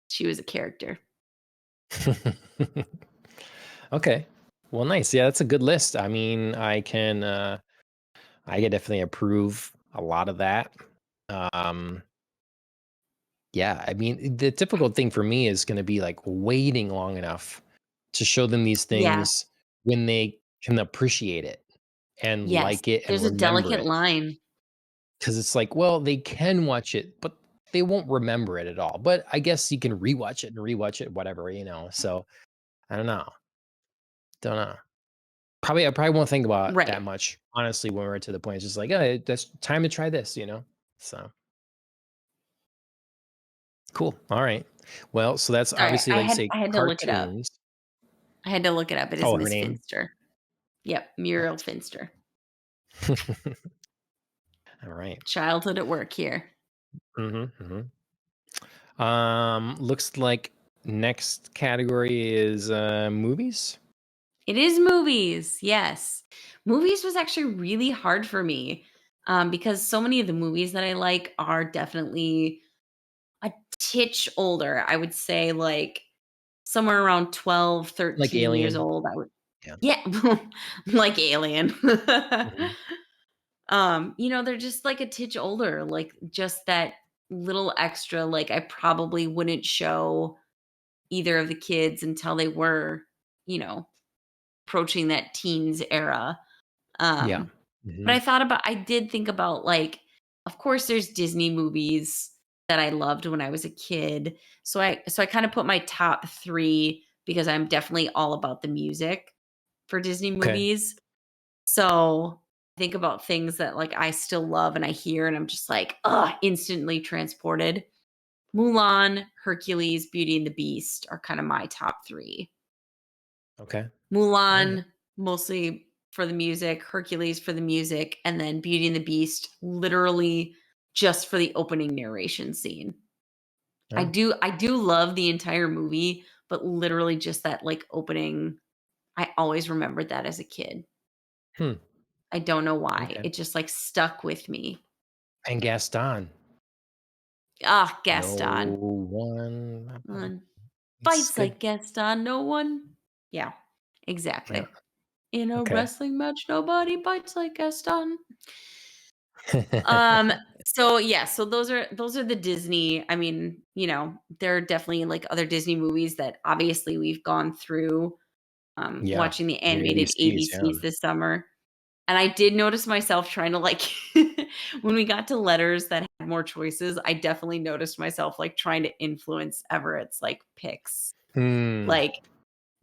she was a character. Okay. Well, nice. Yeah, that's a good list. I mean, I can definitely approve a lot of that. Um, yeah, I mean, the difficult thing for me is gonna be, like, waiting long enough to show them these Yeah, things when they can appreciate it and yes, like it and there's a remember delicate it. line. 'Cause it's like, well, they can watch it, but they won't remember it at all. But I guess you can rewatch it, whatever, you know? So, I don't know. Don't know. I probably won't think about it that Right. much, honestly, when we're to the point, it's just like, "Oh, that's time to try this," you know? So, cool. Alright. Well, so that's Sorry, obviously, I like, had say, I had to look it up. cartoons. I had to look it up. It is Oh, her Miss name? Finster. Yep, Muriel Nice. Finster. Alright. Childhood at work here. Mhm, mhm. Looks like next category is, movies? It is movies, yes. Movies was actually really hard for me, because so many of the movies that I like are definitely a titch older. I would say, like, somewhere around 12, Like 13 years Alien? old, I would. Yeah. Yeah, like Alien. Mhm. They're just, like, a titch older, like, just that little extra, like, I probably wouldn't show either of the kids until they were, you know, approaching that teens era. Yeah. Um, but Mhm. I did think about, like, of course, there's Disney movies that I loved when I was a kid. So I kind of put my top 3 because I'm definitely all about the music for Disney Okay. movies. So, think about things that, like, I still love and I hear and I'm just like, ugh, instantly transported. Mulan, Hercules, Beauty and the Beast are kind of my top 3. Okay. Alright. Mulan, mostly for the music, Hercules for the music, and then Beauty and the Beast, literally just for the opening narration scene. I Oh. do I do love the entire movie, but literally just that, like, opening, I always remembered that as a kid. Hmm. I don't know why. Okay. It just, like, stuck with me. And Gaston. Ah, No Gaston. one Mm, it's fights good. like Gaston, no one. Yeah, Yeah. exactly. In a Okay. wrestling match, nobody bites like Gaston. Um, so yeah, so those are the Disney. I mean, there are definitely like other Disney movies that obviously we've gone through Yeah. watching the The animated ABCs, yeah. ABCs this summer. And I did notice myself trying to like when we got to letters that had more choices, I definitely noticed myself like trying to influence Everett's like picks. Hmm. Like,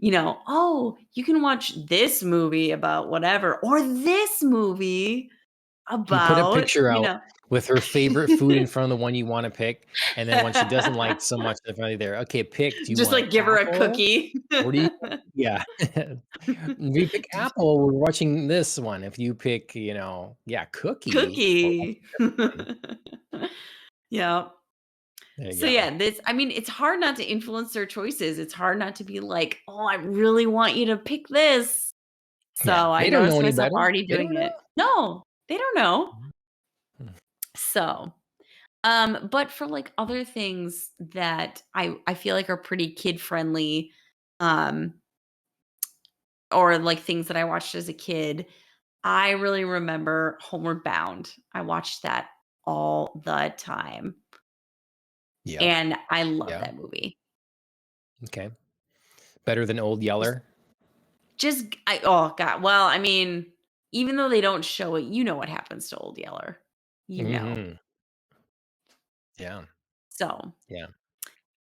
oh, you can watch this movie about whatever or this movie You put a about, picture out with her favorite food in front of the one you wanna pick, and then when she doesn't like so much, they're finally there, "Okay, pick. Do you Just, want like, give her a apple cookie. or do you" Yeah. If you pick apple, we're watching this one. If you pick, yeah, cookie, we're Cookie. watching a different one. Yeah. There you So, go. yeah, it's hard not to influence their choices. It's hard not to be like, "Oh, I really want you to pick this." So, Yeah. I They don't know noticed any myself better. already They doing don't know. it. No, they don't know. Mhm. So, but for, like, other things that I feel like are pretty kid friendly, um, or, like, things that I watched as a kid, I really remember Homeward Bound. I watched that all the time, Yep. and I love Yeah. that movie. Okay. Better than Old Just Yeller? oh god, well, I mean, even though they don't show it, you know what happens to Old Yeller. You know. Mhm. Yeah. So, Yeah.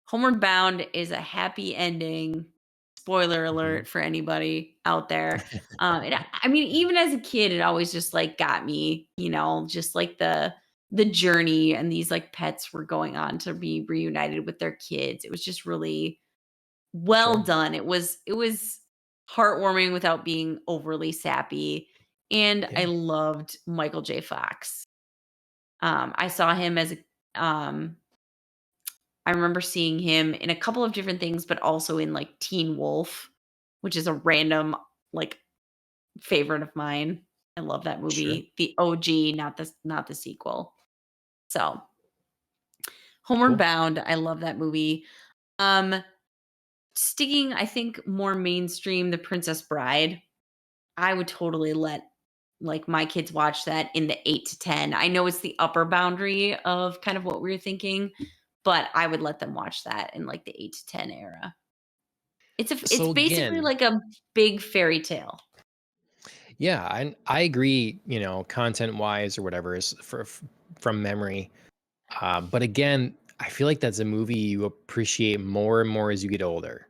Homeward Bound is a happy ending Spoiler Mhm. alert for anybody out there. I mean, even as a kid, it always just like got me, just like the journey and these like pets were going on to be reunited with their kids. It was just really well Sure. done. It was heartwarming without being overly sappy. And I Yeah. loved Michael J. Fox. I saw him as a I remember seeing him in a couple of different things, but also in like Teen Wolf, which is a random like favorite of mine. I love that Sure. movie. The OG, not the sequel. So, Homeward Cool. Bound, I love that movie. Um Sticking, I think, more mainstream, The Princess Bride. I would totally let like my kids watch that in the 8 to 10. I know it's the upper boundary of kind of what we were thinking, but I would let them watch that in like the 8 to 10 era. It's So basically again, like a big fairy tale. yeah, I agree, content wise or whatever is from memory. But again, I feel like that's a movie you appreciate more and more as you get older.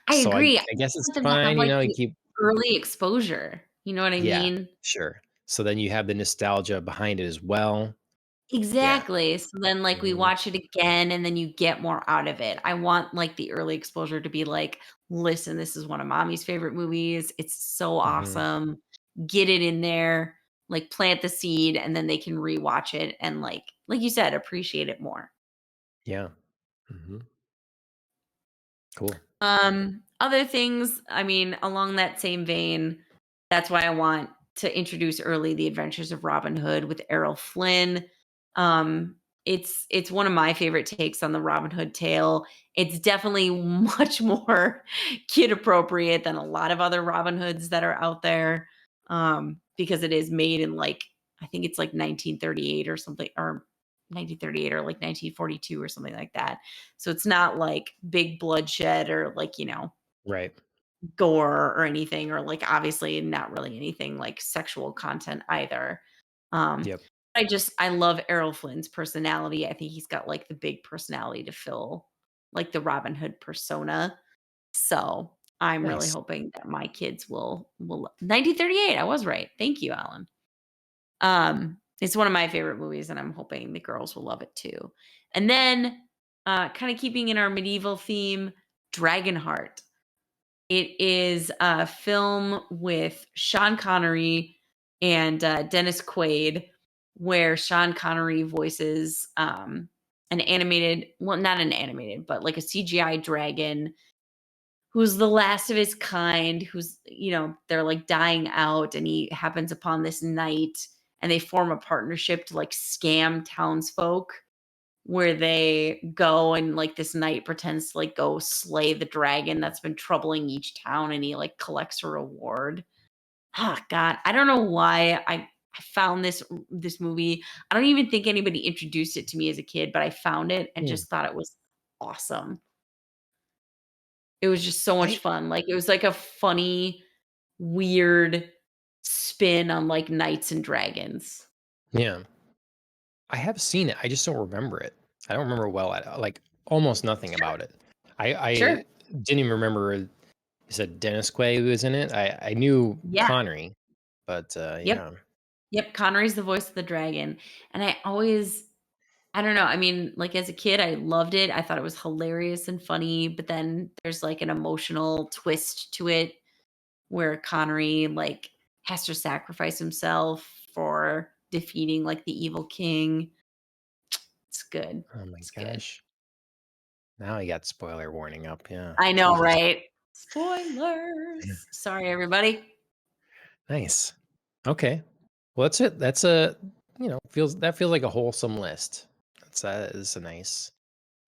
I So I agree. I I guess it's want them to have fine, like you the keep early exposure. You know what I yeah, mean? sure. So then you have the nostalgia behind it as well. Yeah. Exactly. So then, like, we Mhm, watch it again, and then you get more out of it. I want, like, the early exposure to be like, "Listen, this is one of mommy's favorite movies. It's so mhm. awesome. Get it in there, like, plant the seed, and then they can rewatch it and, like you said, appreciate it more." Yeah. Mhm. Cool. Other things, I mean, along that same vein, that's why I want to introduce early The Adventures of Robin Hood with Errol Flynn. It's one of my favorite takes on the Robin Hood tale. It's definitely much more kid appropriate than a lot of other Robin Hoods that are out there. Because it is made in like I think it's like 1938 or something, or 1938 or like 1942 or something like that. So it's not like big bloodshed or like, Right. gore or anything, or like obviously not really anything like sexual content either. Um, Yep. I love Errol Flynn's personality. I think he's got like the big personality to fill like the Robin Hood persona. So I'm really Nice. hoping that my kids will 1938. I was right. Thank you, Alan. It's one of my favorite movies, and I'm hoping the girls will love it too. And then, kind of keeping in our medieval theme, Dragonheart. It is a film with Sean Connery and Dennis Quaid, where Sean Connery voices an animated, well, not an animated, but like a CGI dragon who's the last of his kind, who's, they're like dying out, and he happens upon this knight, and they form a partnership to like scam townsfolk where they go, and like this knight pretends to like go slay the dragon that's been troubling each town, and he like collects a reward. Oh god, I don't know why I found this movie. I don't even think anybody introduced it to me as a kid, but I found it and Hmm. just thought it was awesome. It was just so much I fun. Like, it was like a funny, weird spin on, like, knights and dragons. yeah. I have seen it, I just don't remember it. I don't remember well at like, almost nothing Sure. about it. I Sure. didn't even remember you said Dennis Quaid was in it? I knew Yeah. Connery, but, Yep. yeah. Yep, Connery's the voice of the dragon, and I don't know, I mean, like, as a kid, I loved it. I thought it was hilarious and funny, but then there's, like, an emotional twist to it where Connery, like, has to sacrifice himself for defeating, like, the evil king. It's good. Oh my It's good. gosh. Now you got spoiler warning up, yeah. I know, Jesus. right? Spoilers. Sorry, everybody. Nice. Okay. Well, that's it. That's a feels like a wholesome list. That is a nice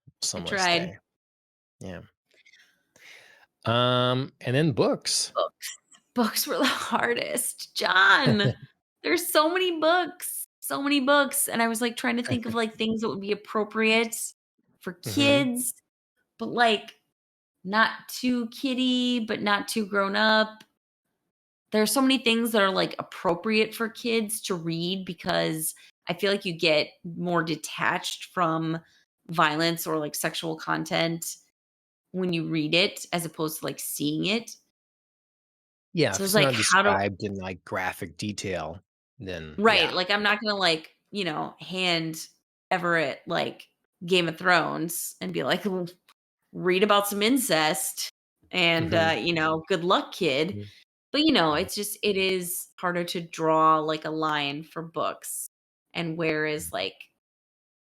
I wholesome list tried. there. Yeah. And then books. Books. Books were the hardest. John, there's so many books. So many books. And I was like trying to think of like things that would be appropriate for Mhm. kids, but like not too kiddie, but not too grown up. There are so many things that are like appropriate for kids to read because I feel like you get more detached from violence or like sexual content when you read it as opposed to, like, seeing it. Yeah, So if it's it's like, not how do described in, like, graphic detail, then right, yeah. like, I'm not gonna, like, hand Everett, like, Game of Thrones and be like, "Well, read about some incest and, Mhm, good luck, kid." mhm, But, mhm, it's just it is harder to draw, like, a line for books and where is, mhm. like,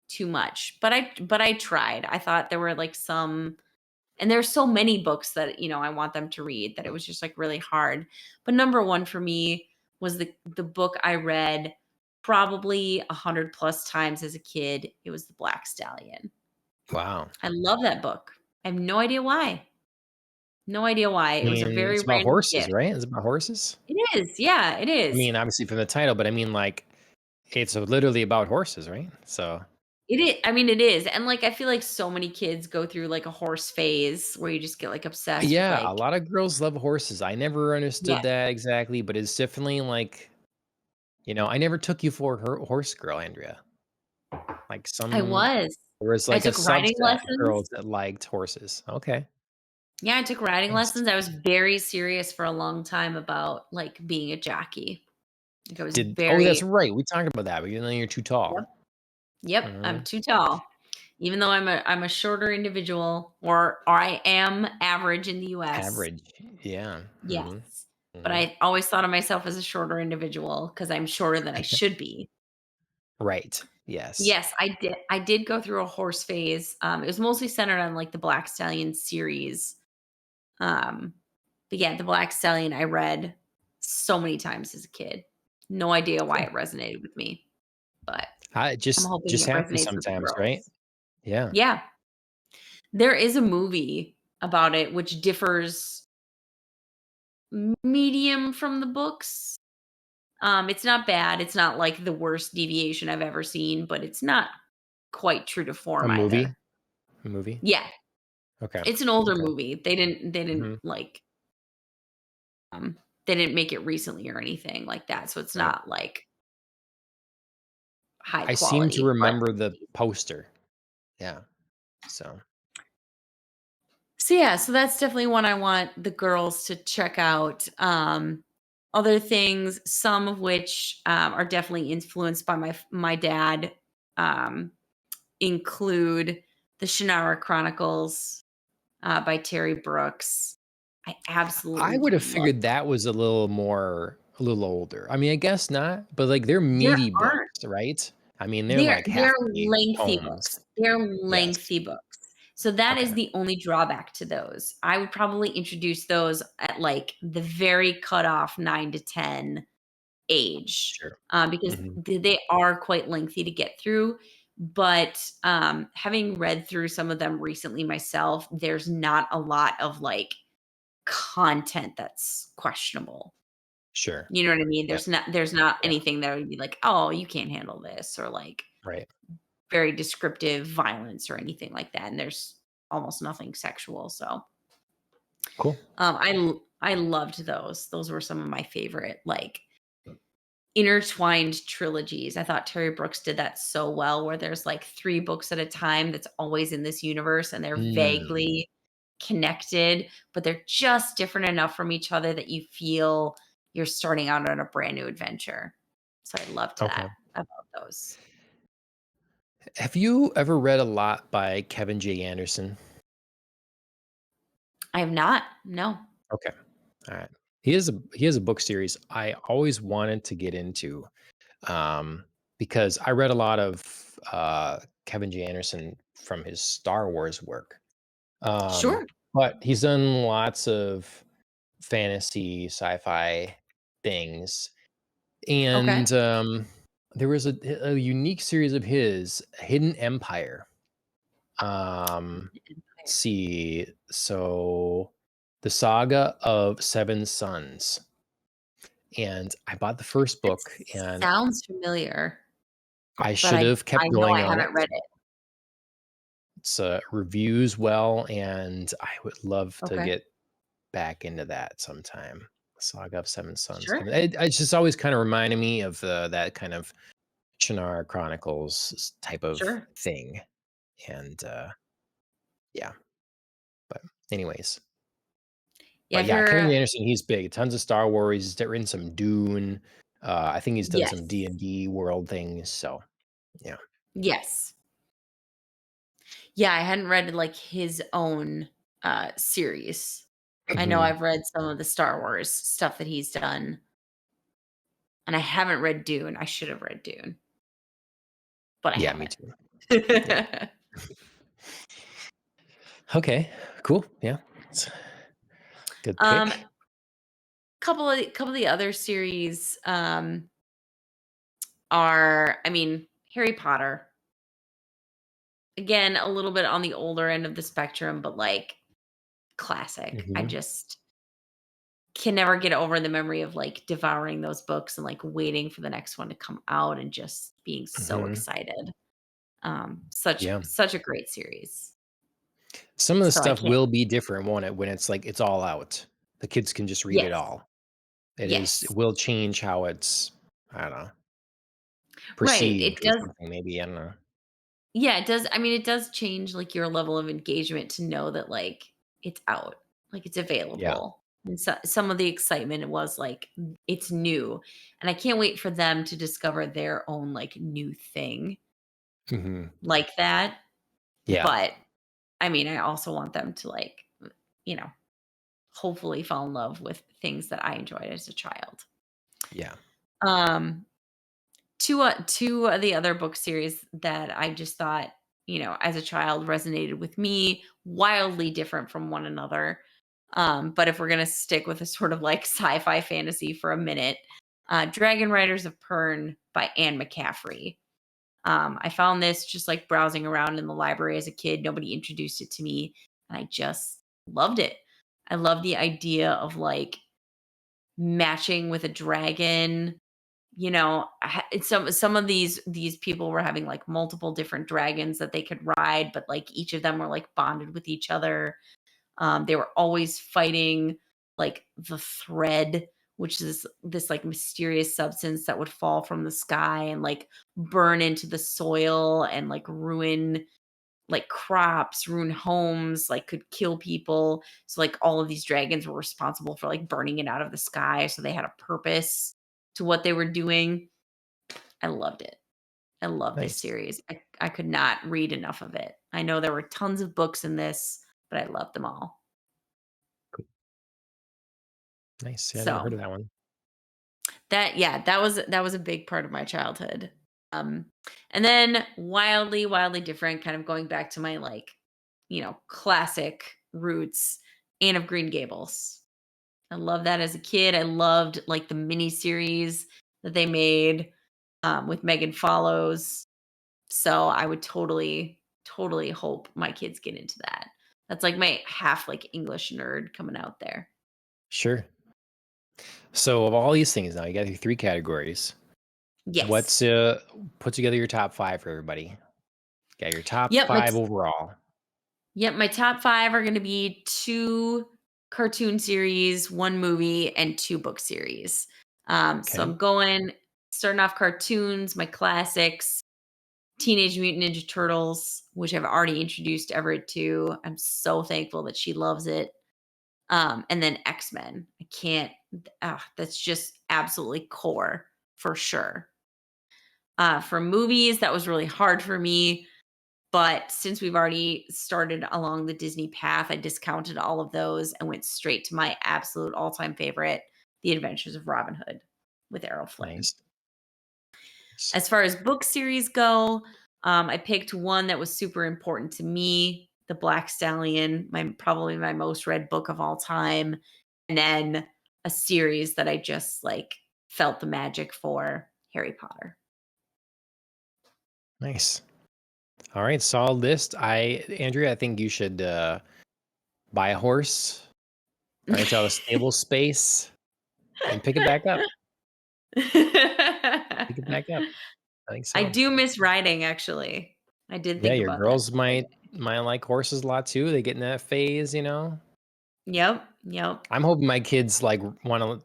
too much. But I tried. I thought there were, like, some and there's so many books that, I want them to read that it was just, like, really hard. But number 1 for me was the book I read probably 100 plus times as a kid. It was The Black Stallion. Wow. I love that book. I have no idea why. No idea why. I It was a mean, very it's about random horses, gift. right? It's about horses? It is. Yeah, it I is. mean, obviously from the title, but I mean, like, it's literally about horses, right? So I mean, it is. And, like, I feel like so many kids go through, like, a horse phase where you just get, like, obsessed with, yeah, a like lot of girls love horses. I never understood yes, that exactly, but it's definitely like, I never took you for a horse girl, Andrea. Like I some was. there was I like a took riding subset of lessons. girls that liked horses. Okay, Yeah, I took riding nice. lessons. I was very serious for a long time about, like, being a jockey. Like, I was That's very right. We talked about that, but you're too yep, tall. yep, I'm Mhm. too tall. Even though I'm a shorter individual or I am average in the US. Average. Yeah. Yes. Mhm. But Mhm. I always thought of myself as a shorter individual because 'cause I'm shorter than I should be. Right. Yes. Yes, I did go through a horse phase. It was mostly centered on, like, the Black Stallion series. Um, but yeah, the Black Stallion I read so many times as a kid. No idea why Cool. it resonated with me, but It I'm just hoping just it happens resonates with the sometimes, right? girls. Yeah. Yeah. There is a movie about it which differs medium from the books. It's not bad. It's not like the worst deviation I've ever seen, but it's not quite true to A form movie? either. A movie? Yeah, Okay. it's an older Okay. movie. They didn't Mhm. um they didn't make it recently or anything like that. So it's Right. not like high I seem to quality, but remember the poster. Yeah. So, so yeah, so that's definitely one I want the girls to check out. Other things, some of which are definitely influenced by my dad, um, include the Shannara Chronicles by Terry Brooks. I I absolutely would have love. figured that was a little older. I mean, I guess not, but, like, they're There meaty aren't. books, right? I mean, they're They're like they're half-page lengthy tomes. books. They're Yes. lengthy books. So that is Okay. the only drawback to those. I would probably introduce those at, like, the very cutoff 9 to 10 age, Sure. because Mhm. they are quite lengthy to get through, but, having read through some of them recently myself, there's not a lot of, like, content that's questionable. Sure. You know what I mean? Yep. There's not Yeah. anything that would be like, "Oh, you can't handle this," or, like, Right. very descriptive violence or anything like that, and there's almost nothing sexual, so, Cool. I loved those. Those were some of my favorite, like, intertwined trilogies. I thought Terry Brooks did that so well, where there's, like, 3 books at a time that's always in this universe, and they're Mm. vaguely connected, but they're just different enough from each other that you feel you're starting out on a brand new adventure. So I loved Okay. that about those. Have you ever read a lot by Kevin J. Anderson? I have not, no. Okay. Alright. He has a book series I always wanted to get into, um, because I read a lot of, Kevin J. Anderson from his Star Wars work, um, Sure. but he's done lots of fantasy, sci-fi things, Okay. and, there was a unique series of his, Hidden Empire. Let's Empire. see. So, The Saga of Seven Sons, and I bought the first That book, and sounds familiar, I but should I have I kept know going I on haven't it. read it. It's, reviews well, and I would love to Okay. get back into that sometime. Saga of Seven Sons. Sure. It's just always kinda reminded me of, that kind of Shannara Chronicles type of Sure. thing, and, yeah. Anyways, Yeah, but if yeah, Kevin you're Anderson, he's big. Tons of Star Wars. He's written some Dune. I think he's done some yes. D&D world things. So yeah. Yes. Yeah, I hadn't read like his own series. I know Mhm. I've read some of the Star Wars stuff that he's done, and I haven't read Dune. I should have read Dune, but I Yeah, me too. Yeah. haven't. Okay, cool. Yeah. It's a good um pick. couple of the other series are, I mean, Harry Potter. Again, a little bit on the older end of the spectrum, but like classic. I Mhm. just can never get over the memory of like devouring those books and like waiting for the next one to come out and just being so Mhm. excited. Such Yeah. such a great series. Some of the So I stuff can't. will be different, won't it, when it's like it's all out. The kids can just read it Yes. all. It Yes. will change how it's, I don't know, Right. perceived It or does. something maybe, I don't know. Yeah, it does. I mean, it does change like your level of engagement to know that like it's out, like it's Yeah. available. And so, some of the excitement was like it's new, and I can't wait for them to discover their own like new thing Mhm. like that. Yeah. But I mean, I also want them to like, you know, hopefully fall in love with things that I enjoyed as a child. Yeah. Um, two of the other book series that I just thought, as a child resonated with me, wildly different from one another. But if we're gonna stick with a sort of like sci-fi fantasy for a minute, Dragon Riders of Pern by Anne McCaffrey. I found this just like browsing around in the library as a kid. Nobody introduced it to me, and I just loved it. I love the idea of like matching with a dragon. Some of these people were having like multiple different dragons that they could ride, but like each of them were like bonded with each other. They were always fighting like the thread, which is this like mysterious substance that would fall from the sky and like burn into the soil and like ruin like crops, ruin homes, like could kill people. So like all of these dragons were responsible for like burning it out of the sky. So they had a purpose to what they were doing. I loved it. I love this Nice. series. I could not read enough of it. I know there were tons of books in this, but I loved them all. Cool. Nice. Yeah, I never heard So of that one. that was a big part of my childhood. Um, and then wildly different, kind of going back to my like, classic roots, Anne of Green Gables. I love that as a kid. I loved like the mini series that they made with Megan Follows. So I would totally hope my kids get into that. That's like my half like English nerd coming out there. Sure. So of all these things now, you got your 3 categories. Yes. What's, put together your top 5 for everybody. Got your top Yep. 5 overall. Yep, my top 5 are gonna be 2 cartoon series, 1 movie, and 2 book series. So Okay. I'm going starting off cartoons, my classics, Teenage Mutant Ninja Turtles, which I've already introduced Everett to. I'm so thankful that she loves it. And then X-Men. I can't that's just absolutely core for sure. For movies, that was really hard for me. But since we've already started along the Disney path, I discounted all of those and went straight to my absolute all-time favorite, The Adventures of Robin Hood with Errol Flynn. Nice. Nice. As far as book series go, I picked one that was super important to me, The Black Stallion, probably my most read book of all time, and then a series that I just like felt the magic for, Harry Potter. Nice. All right, solid list. Andrea, I think you should, buy a horse, rent out a stable space, and pick it back up. Pick it back up. I think I so. do miss riding, actually. I did Yeah, think your about that girls the other day. might like horses a lot too. They get in that phase, you know? Yep, yep. I'm hoping my kids, like, wanna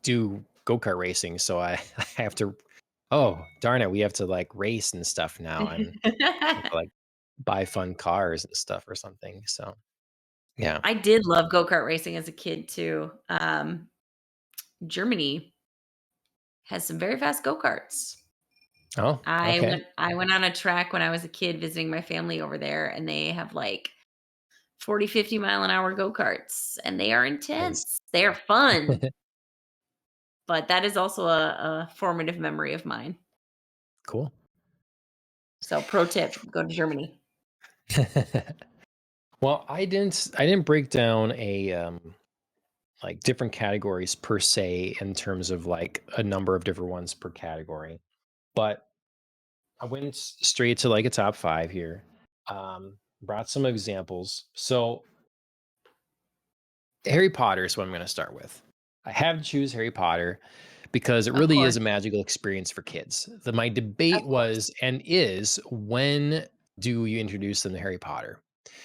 do go-kart racing, so I I have to, oh, darn it, we have to, like, race and stuff now and have to, like, buy fun cars and stuff or something, so Yeah. I did love go-kart racing as a kid too. Germany has some very fast go-karts. Oh, okay. I went on a track when I was a kid visiting my family over there, and they have, like, 40, 50-mile-an-hour go-karts, and they are Nice. intense. They are fun, but that is also a formative memory of mine. Cool. So pro tip, go to Germany. Well, I didn't break down a like different categories per se in terms of like a number of different ones per category, but I went straight to like a top 5 here. Brought some examples. So Harry Potter is what I'm going to start with. I have to choose Harry Potter because it Of really is course, a magical experience for kids. My of debate course. was and is, when do you introduce them to Harry Potter?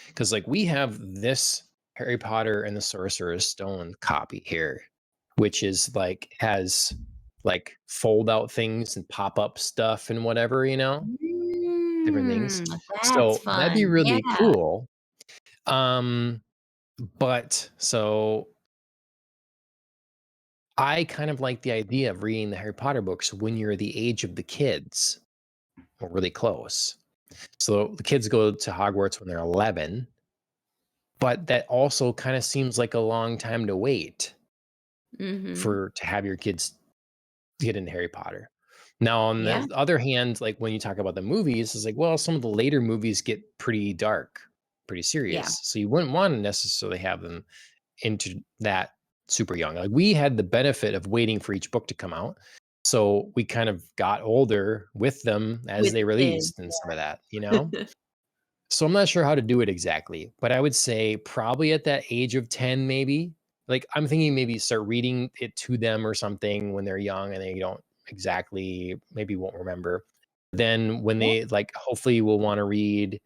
Because like we have this Harry Potter and the Sorcerer's Stone copy here, which is like has like fold out things and pop up stuff and whatever, different things. Mm, that's So that'd be fun. really Yeah. cool. Um, but so I kind of like the idea of reading the Harry Potter books when you're the age of the kids, or really close. So the kids go to Hogwarts when they're 11, but that also kind of seems like a long time to wait Mhm. for to have your kids get into Harry Potter. Now, on Yeah, the other hand, like when you talk about the movies, it's like, well, some of the later movies get pretty dark, pretty yeah. serious. So you wouldn't want to necessarily have them into that super young. Like we had the benefit of waiting for each book to come out. So we kind of got older with them as With they the kids, released and some of that. yeah. So I'm not sure how to do it exactly, but I would say probably at that age of 10, maybe. Like I'm thinking maybe start reading it to them or something when they're young and they don't exactly maybe won't remember. Then when Yeah. they like hopefully will want to read,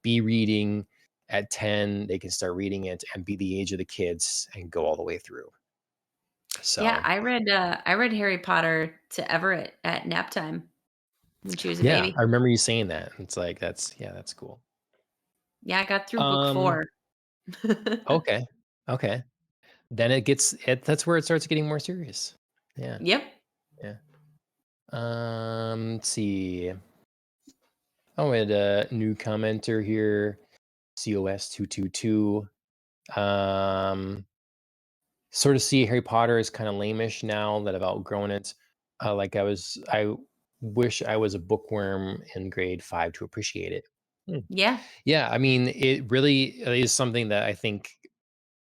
be reading at 10, they can start reading it and be the age of the kids and go all the way through. Yeah, So I read Harry Potter to Everett at nap time when she was a yeah, I baby. remember you saying that. It's like that's cool. Yeah, I got through book Um 4. okay. Okay. Then that's where it starts getting more serious. Yeah. Yep. Yeah. Let's see. Oh, we had a new commenter here, COS222. Um, sort of see Harry Potter is kind of lameish now that I've outgrown it. I wish I was a bookworm in grade 5 to appreciate it. Hmm. Yeah. Yeah, I mean, it really is something that I think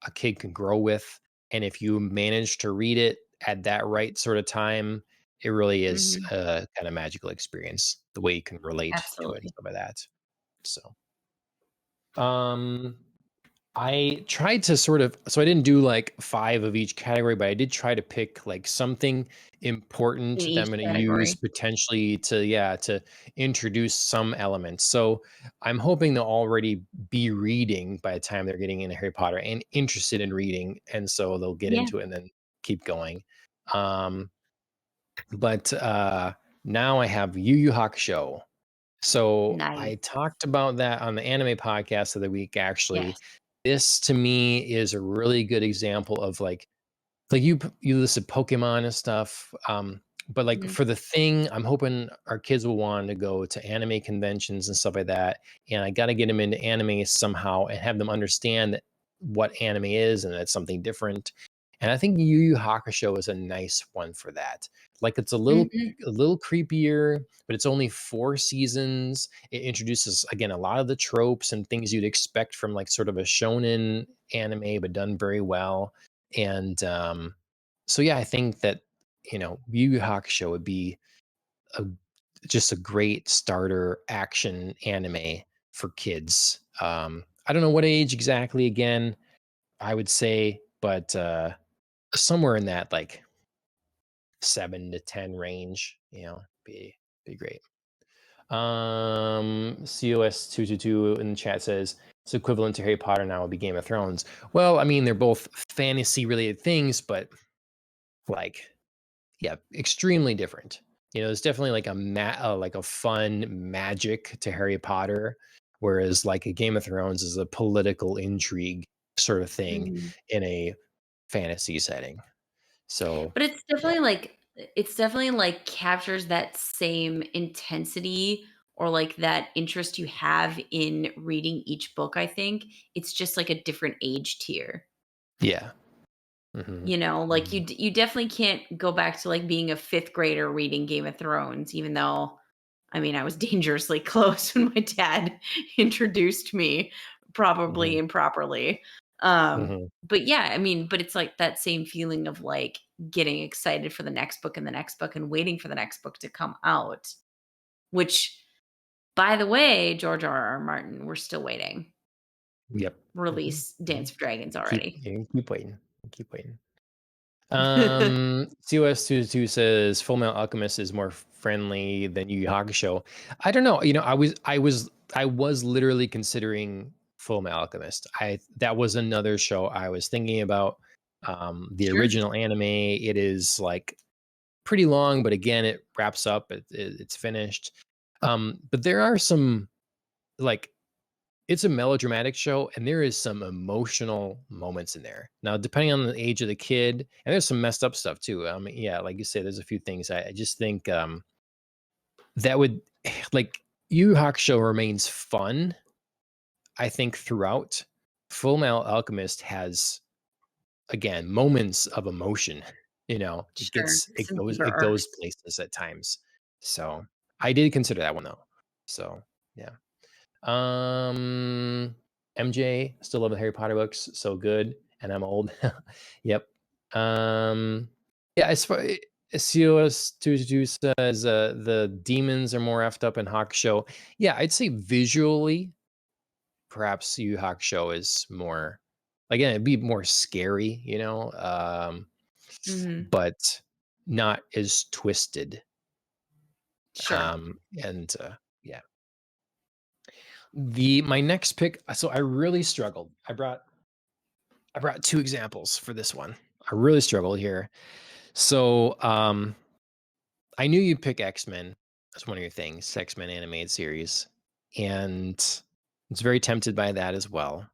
a kid can grow with. And if you manage to read it at that right sort of time, it really is Mhm. a kind of magical experience, the way you can relate to it and Absolutely. stuff like that. So, I tried to so I didn't do like 5 of each category, but I did try to pick like something In important that I'm each going to use category. potentially to, yeah, to introduce some elements. So I'm hoping they'll already be reading by the time they're getting into Harry Potter and interested in reading. And so they'll get Yeah. into it and then keep going. Um, but now I have Yu Yu Hakusho. So I Nice. talked about that on the anime podcast of the week, actually. Yes. This to me is a really good example of like you listed Pokemon and stuff. But like Mhm. for the thing, I'm hoping our kids will want to go to anime conventions and stuff like that. And I got to get them into anime somehow and have them understand what anime is and that's something different. And I think Yu Yu Hakusho is a nice one for that. Like it's Mhm. a little creepier, but it's only 4 seasons. It introduces again a lot of the tropes and things you'd expect from like sort of a shonen anime, but done very well. And so yeah, I think that Yu Yu Hakusho would be a just a great starter action anime for kids. I don't know what age exactly. Again, I would say, but somewhere in that like 7 to 10 range, be great. COS222 in the chat says it's equivalent to Harry Potter now would be Game of Thrones. Well, I mean, they're both fantasy related things, but like, yeah, extremely different. There's definitely like like a fun magic to Harry Potter, whereas like a Game of Thrones is a political intrigue. sort of thing Mhm. in a fantasy setting. So But it's yeah, definitely like captures that same intensity or like that interest you have in reading each book, I think. It's just like a different age tier. yeah. Hmm. You know, like Hmm. you definitely can't go back to like being a 5th grader reading Game of Thrones, even though I mean, I was dangerously close when my dad introduced me, Hmm. probably improperly. Hmm. But yeah, I mean, but it's like that same feeling of like getting excited for the next book and the next book and waiting for the next book to come out, which, by the way, George R. R. Martin, we're still waiting. Yep. Hmm. Release Hmm. Dance of Dragons Keep already. keep waiting. Keep waiting. COS22 says Full Metal Alchemist is more friendly than Yu Yu Hakusho. I don't know. I was literally considering Full Metal Alchemist. I That was another show I was thinking about. The Sure. original anime, it is like pretty long, but again, it wraps up. It's finished. But there are some like it's a melodramatic show, and there is some emotional moments in there. Now, depending on the age of the kid, and there's some messed up stuff too. Yeah, like you say, there's a few things I just think that would like Yu Yu Hakusho remains fun. I think throughout, Full Metal Alchemist has again moments of emotion. It Sure. gets Some deeper it goes arcs. places at times. So I did consider that one though. So yeah. Um, MJ, still love the Harry Potter books, so good, and I'm old. Yep. Um, yeah, as far COS22 says, the demons are more effed up in Hakusho. Yeah, I'd say visually, perhaps Yu Yu Hakusho is more, again, it'd be more scary, Mhm. but not as twisted. Sure. And yeah. My next pick, so I really struggled. I brought two examples for this one. I really struggled here. So I knew you'd pick X-Men as one of your things, X-Men animated series. And it's very tempted by that as well.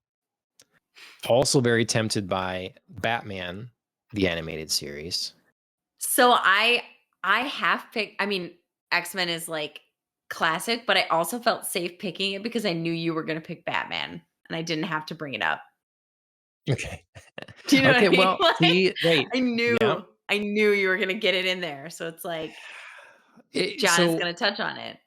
Also very tempted by Batman, the animated series. So I have picked I mean, X-Men is like classic, but I also felt safe picking it because I knew you were gonna pick Batman and I didn't have to bring it up. Okay. Do you know what Okay, I mean? well, Like, see, wait. I knew Yeah. I knew you were gonna get it in there. So it's like John is So gonna touch on it.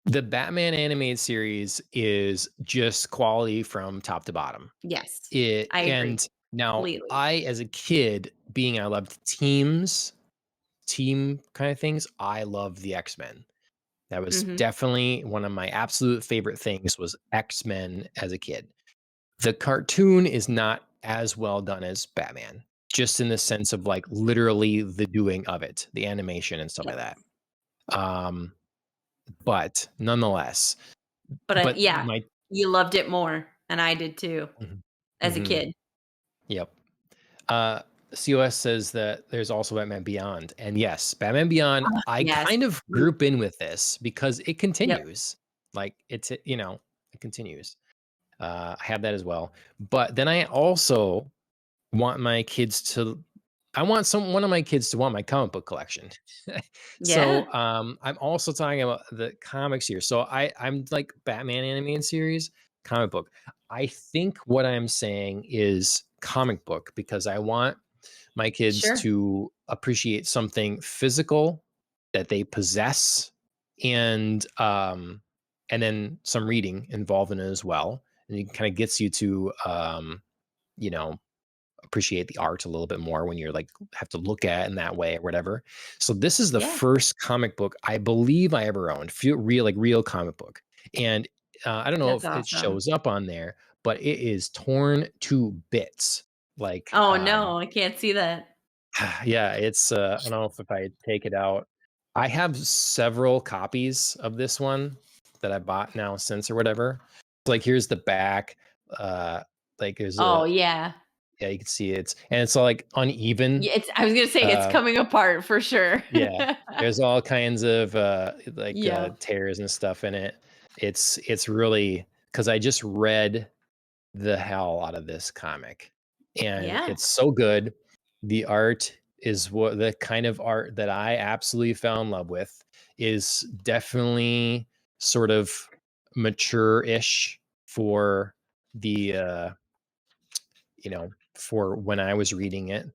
the Batman animated series is just quality from top to bottom. Yes. It I agree and now completely. as a kid, being I loved team kind of things, I loved the X-Men. That was Mhm. definitely one of my absolute favorite things was X-Men as a kid. The cartoon is not as well done as Batman, just in the sense of like literally the doing of it, the animation and stuff like that. Yes. Um, but nonetheless, But but yeah, my you loved it more and I did too Mhm. as a Mhm. kid. Yep. Uh, COS says that there's also Batman Beyond, and yes, Batman Beyond, Oh, I yes. kind of You group in with this because it Yep. continues. Like it continues. I have that as well. But then I also want my kids to I want one of my kids to want my comic book collection. Yeah. So, I'm also talking about the comics here. So I'm like Batman animated series, comic book. I think what I'm saying is comic book because I want my kids Sure. to appreciate something physical that they possess and then some reading involved in it as well. And it kind of gets you to you know, appreciate the art a little bit more when you're like have to look at it in that way or whatever. So this is the Yeah. first comic book I believe I ever owned, feel real like real comic book. And I don't know That's if it awesome. shows up on there, but it is torn to bits. Like Oh, no, I can't see that. yeah, it's I don't know if I take it out. I have several copies of this one that I bought now since or whatever. Like here's the back. Uh like there's Oh, a yeah. yeah, you can see it's all like uneven. Yeah, it's I was gonna say it's Uh, coming apart for sure. yeah, there's all kinds of like Yep. tears and stuff in it. It's really because I just read. the hell out of this comic, and Yeah. it's so good. The art is what the kind of art that I absolutely fell in love with is definitely sort of mature-ish for the for when I was reading it.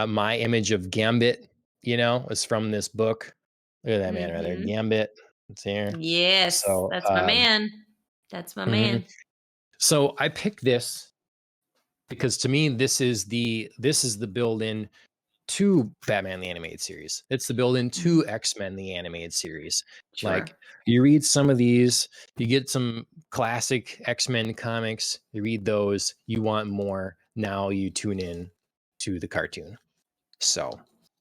My image of Gambit, is from this book. Look at that man right there, Mhm. Gambit. It's here. Yes, So, that's my man. That's my mhm. man. So I picked this because to me this is the build-in to Batman the Animated Series. It's the build-in Mhm. to X-Men the Animated Series. Like Sure. you read some of these, you get some classic X-Men comics, you read those, you want more. Now you tune in to the cartoon. So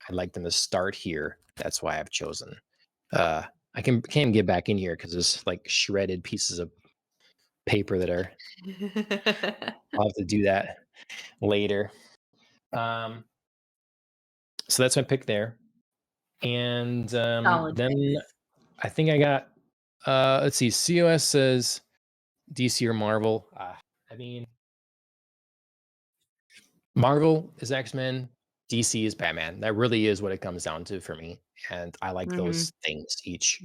I'd like them to start here. That's why I've chosen. Uh I can't get back in here because there's like shredded pieces of paper that are I'll have to do that later. Um so that's my pick there. And Solid then picks. I think I got let's see, COS says DC or Marvel. I mean, Marvel is X-Men, DC is Batman. That really is what it comes down to for me. And I like Mhm. those things each,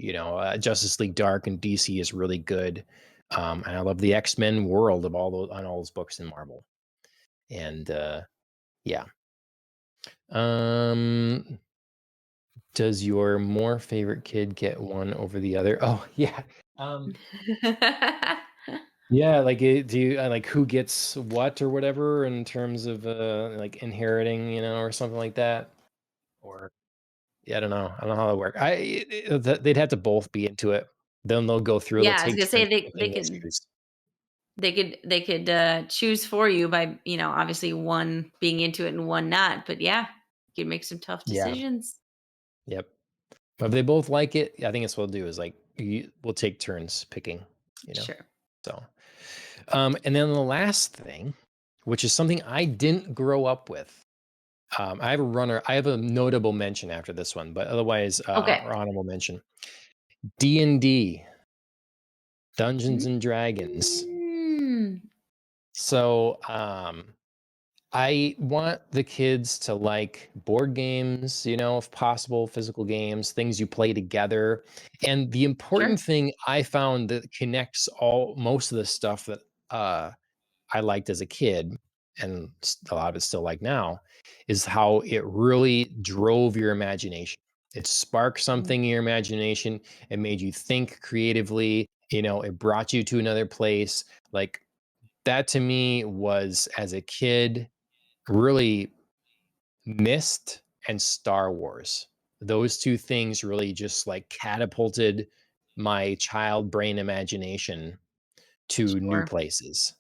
Justice League Dark and DC is really good. And I love the X-Men world of all those books in Marvel. And yeah. Um does your more favorite kid get one over the other? Oh, yeah. Um Yeah, like, do you like who gets what or whatever in terms of, like, inheriting, or something like that? Or yeah, I don't know how that work. They'd have to both be into it. Then they'll go through, they'll Yeah, I was take gonna say turns they they picking could issues. choose for you by, obviously one being into it and one not, but yeah, you can make some tough Yeah, decisions. yep. But if they both like it, I think that's what we'll do is, like, we'll take turns picking, you know? Sure. So, and then the last thing, which is something I didn't grow up with. I have a notable mention after this one, but otherwise, Okay. or honorable mention. D&D, Dungeons and Dragons. Mm. So, I want the kids to like board games, if possible, physical games, things you play together. And the important Sure. thing I found that connects most of the stuff that uh I liked as a kid, and a lot of it still like now, is how it really drove your imagination. It sparked Mhm. something in your imagination. It made you think creatively. It brought you to another place. Like that to me was, as a kid, really Mist and Star Wars. Those two things really just like catapulted my child brain imagination to new Sure. places.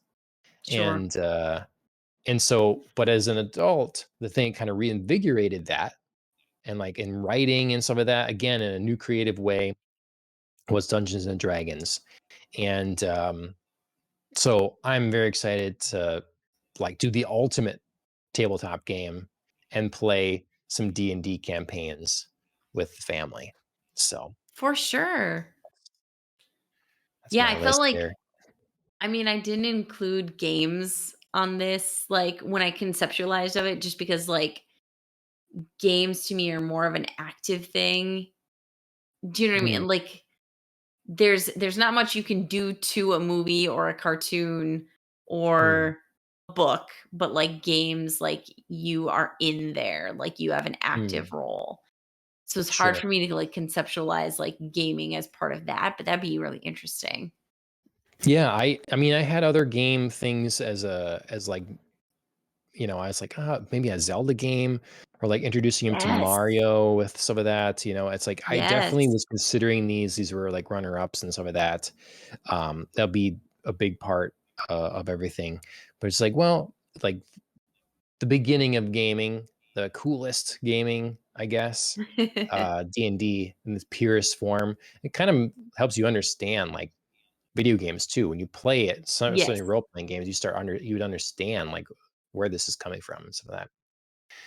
Sure. And so, but as an adult, the thing kind of reinvigorated that, and like in writing and some of that, again, in a new creative way, was Dungeons and Dragons. And so I'm very excited to like do the ultimate tabletop game and play some D&D campaigns with the family. So For sure. that's Yeah, my I felt list like there. I didn't include games on this, like, when I conceptualized of it, just because, like, games to me are more of an active thing. Do you know what I Mm, mean? Like, there's not much you can do to a movie or a cartoon mm, or a book, but, like, games, like, you are in there, like, you have an active mm, role. So it's hard sure. for me to, like, conceptualize, like, gaming as part of that, but that'd be really interesting. Yeah, I mean I had other game things as like I was like, maybe a Zelda game, or like introducing him to Yes. Mario with some of that. It's like I definitely Yes. was considering these were like runner ups and some of that. That'll be a big part of everything. But it's like, well, like the beginning of gaming, the coolest gaming, I guess, D&D in its purest form. It kind of helps you understand like video games too. When you play it, so Yes. many role playing games, you would understand like where this is coming from and some of that.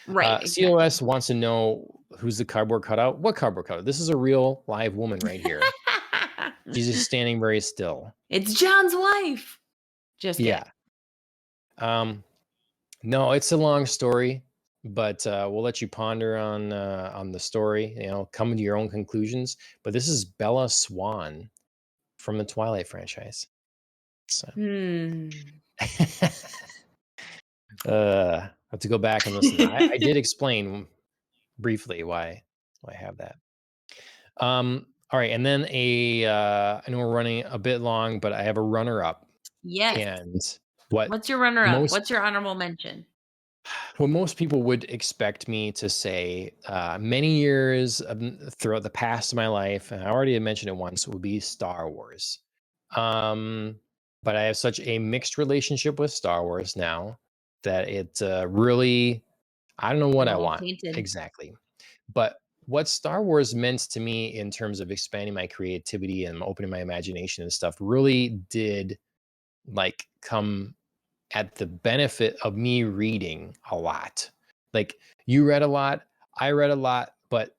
Right, exactly. COS wants to know who's the cardboard cutout. What cardboard cutout? This is a real live woman right here. She's just standing very still. It's John's wife. Just kidding. Yeah. Um, no, it's a long story, but we'll let you ponder on the story. Come to your own conclusions. But this is Bella Swan from the Twilight franchise. So, Hmm. I have to go back and listen. I did explain briefly why I have that. All right, and then I know we're running a bit long, but I have a runner up, Yes. and what What's your runner up? most What's your honorable mention? what most people would expect me to say, many years throughout the past of my life, and I already had mentioned it once, would be Star Wars. Um, but I have such a mixed relationship with Star Wars now that it really, I don't know what I'm I all want tainted. exactly. But what Star Wars meant to me in terms of expanding my creativity and opening my imagination and stuff really did like come at the benefit of me reading a lot. Like you read a lot, I read a lot, but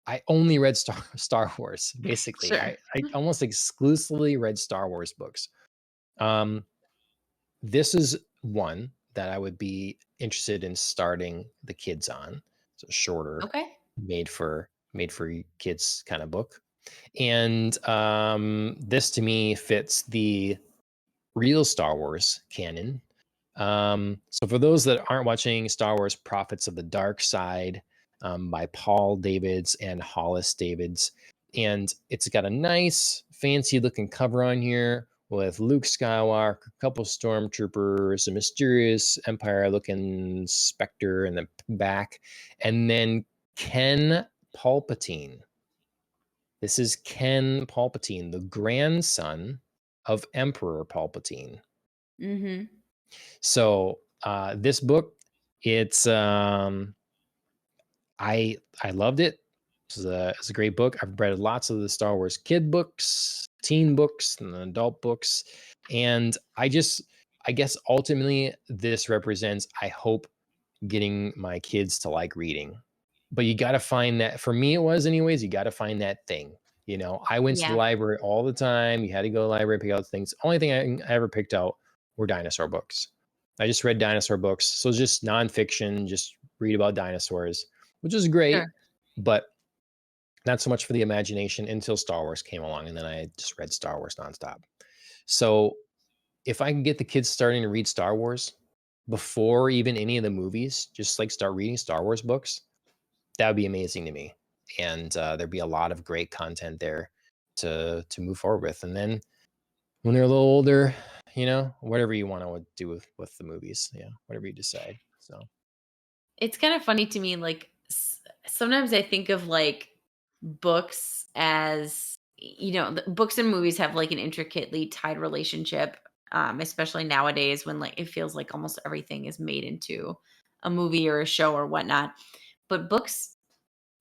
I only read Star Wars basically. Sure. I almost exclusively read Star Wars books. Um, this is one that I would be interested in starting the kids on. It's a shorter, Okay. made for kids kind of book, and this to me fits the real Star Wars canon. So for those that aren't watching Star Wars Prophets of the Dark Side, by Paul Davids and Hollis Davids, and it's got a nice fancy looking cover on here with Luke Skywalker, a couple stormtroopers, a mysterious empire looking specter in the back, and then Ken Palpatine. This is Ken Palpatine, the grandson of Emperor Palpatine. Mhm. So this book, it's I loved it. It's a great book. I've read lots of the Star Wars kid books, teen books, and adult books, and I guess ultimately this represents, I hope, getting my kids to like reading. But you got to find that, for me it was anyways, you got to find that thing. I went to the Yeah. library all the time. You had to go to the library, pick out things. Only thing I ever picked out were dinosaur books. I just read dinosaur books. So just nonfiction, just read about dinosaurs, which is Sure. great, but not so much for the imagination until Star Wars came along. And then I just read Star Wars nonstop. So if I can get the kids starting to read Star Wars before even any of the movies, just like start reading Star Wars books, that would be amazing to me. And there'd be a lot of great content there to move forward with. And then when they're a little older, whatever you want to do with the movies, whatever you decide. So It's kind of funny to me, like sometimes I think of like books as books and movies have like an intricately tied relationship, especially nowadays when like it feels like almost everything is made into a movie or a show or whatnot. But books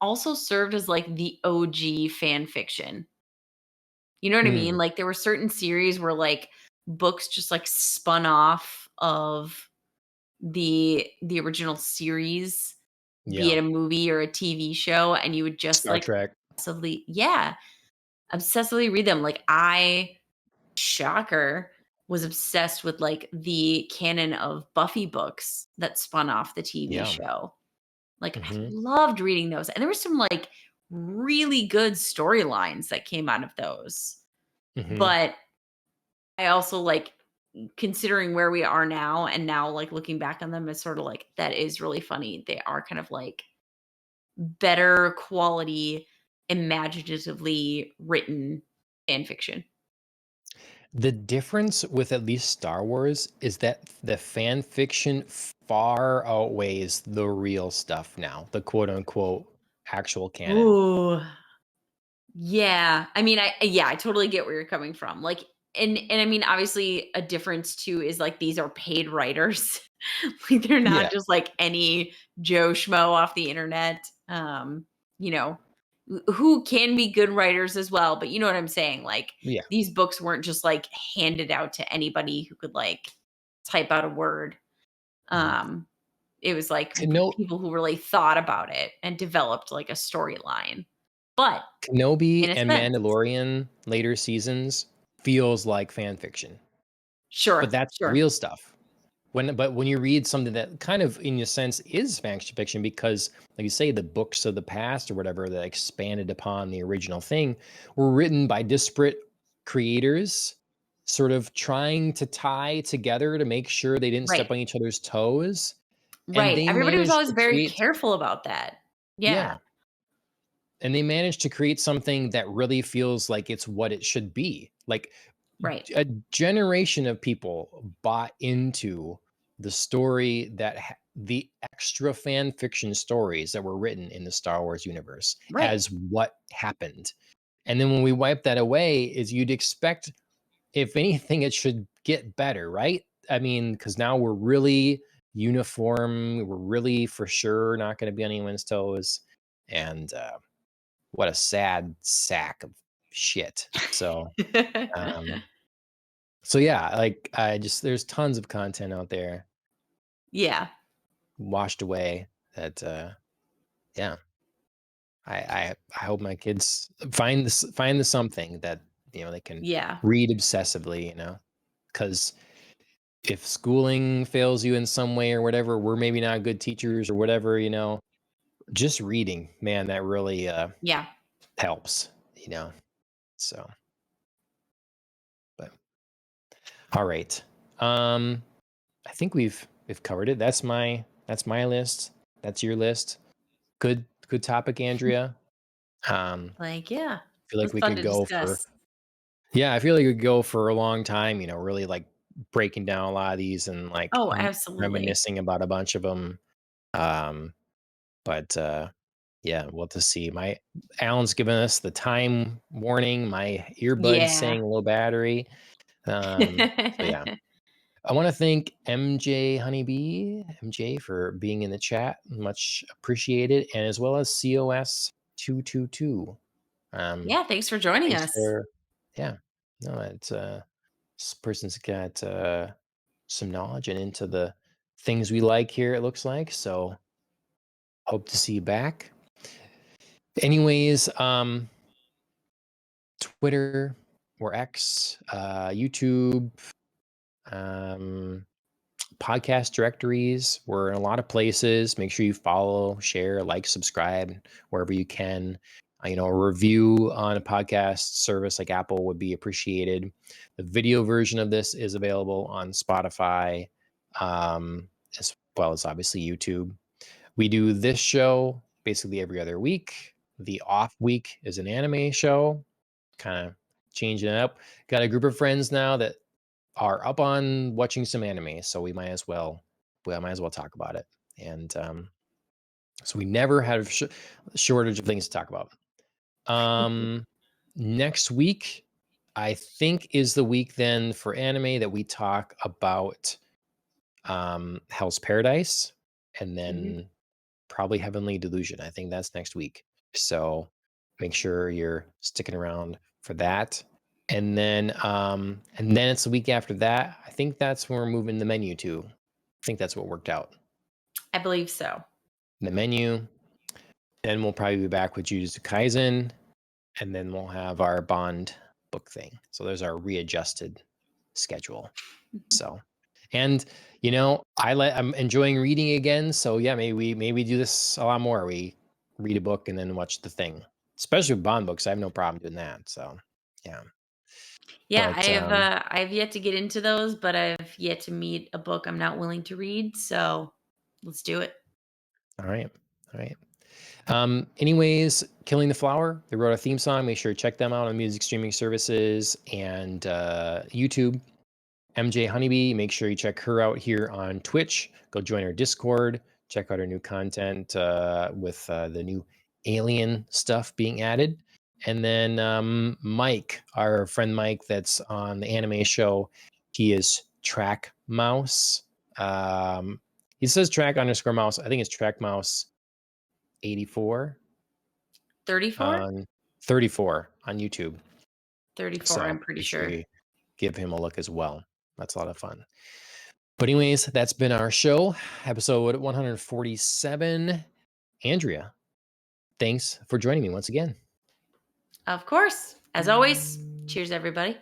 also served as like the OG fan fiction. You know what I mean? mm, Like there were certain series where like books just like spun off of the original series, be yeah, it a movie or a TV show, and you would just Star like Trek. obsessively read them. Like I, shocker, was obsessed with like the canon of Buffy books that spun off the TV Yeah. show. Like I Hmm. loved reading those. And there were some like really good storylines that came out of those. Hmm. But I also like considering where we are now and now like looking back on them as sort of like that is really funny. They are kind of like better quality, imaginatively written fan fiction. The difference with at least Star Wars is that the fan fiction far outweighs the real stuff now, the quote unquote actual canon. Ooh. Yeah. I mean, I totally get where you're coming from. Like and I mean, obviously a difference too is like these are paid writers. Like they're Yeah. not just like any Joe Schmo off the internet. You know, who can be good writers as well, but you know what I'm saying? Like Yeah. these books weren't just like handed out to anybody who could like type out a word. Mhm. Um it was like Keno- people who really thought about it and developed like a storyline. But Kenobi in a and sense. Mandalorian later seasons feels like fan fiction, but Sure, that's sure. real stuff. when you read something that kind of in a sense is fiction, because like you say, the books of the past or whatever that expanded upon the original thing were written by disparate creators, sort of trying to tie together to make sure they didn't step Right. on each other's toes, and Right. they Everybody was managed always to very create, careful about that. Yeah. yeah, and they managed to create something that really feels like it's what it should be. Like Right. a generation of people bought into the story that the extra fan fiction stories that were written in the Star Wars universe Right. as what happened. And then when we wipe that away, is you'd expect, if anything, it should get better, right? I mean, because now we're really uniform. We're really for sure not going to be on anyone's toes. And what a sad sack of shit. Um, so yeah, like I just there's tons of content out there Yeah. washed away that yeah. I hope my kids find the something that they can Yeah. read obsessively, because if schooling fails you in some way or whatever, we're maybe not good teachers or whatever, just reading, man, that really Yeah. helps, So, but all right. Um I think we've covered it. That's my list. That's your list. Good topic, Andrea. Like, yeah. Feel It like was we fun could to go for discuss. yeah, I feel like we could go for a long time, really like breaking down a lot of these and like Oh, absolutely. reminiscing about a bunch of them. Um, but yeah, we'll to see. My Alan's given us the time warning. My earbuds Yeah. saying low battery. So yeah. I want to thank MJ for being in the chat. Much appreciated. And as well as COS222. Um, Yeah, thanks for joining thanks us. for, yeah. No, it's this person's got some knowledge and into the things we like here, it looks like. So hope to see you back. Anyways, Twitter or X, YouTube, um, podcast directories. We're in a lot of places. Make sure you follow, share, like, subscribe wherever you can. A review on a podcast service like Apple would be appreciated. The video version of this is available on Spotify, as well as obviously YouTube. We do this show basically every other week. The off week is an anime show, kind of changing it up. Got a group of friends now that are up on watching some anime, so we might as well talk about it. And so we never have shortage of things to talk about. Um, Next week, I think, is the week then for anime that we talk about Hell's Paradise, and Mhm. then probably Heavenly Delusion. I think that's next week. So make sure you're sticking around for that. And then it's the week after that. I think that's when we're moving the menu to. I think that's what worked out. I believe so. The menu. Then we'll probably be back with Jujutsu Kaisen, and then we'll have our Bond book thing. So there's our readjusted schedule. Mhm. So, and I'm enjoying reading again. So yeah, maybe do this a lot more. We read a book and then watch the thing, especially with Bond books. I have no problem doing that. So yeah, Yeah, but I've yet to get into those, but I've yet to meet a book I'm not willing to read, so let's do it. all right, all right. Anyways, Killing the Flower, they wrote a theme song. Make sure to check them out on music streaming services and YouTube. MJ Honeybee, make sure you check her out here on Twitch. Go join our Discord. Check out our new content with the new alien stuff being added. And then Mike, our friend Mike, that's on the anime show. He is Track Mouse. He says track_mouse. I think it's Track Mouse 84 34? on 34 on YouTube. 34, So I'm pretty make sure sure. you give him a look as well. That's a lot of fun. But anyways, that's been our show, episode 147. Andrea, thanks for joining me once again. Of course. As always, cheers everybody.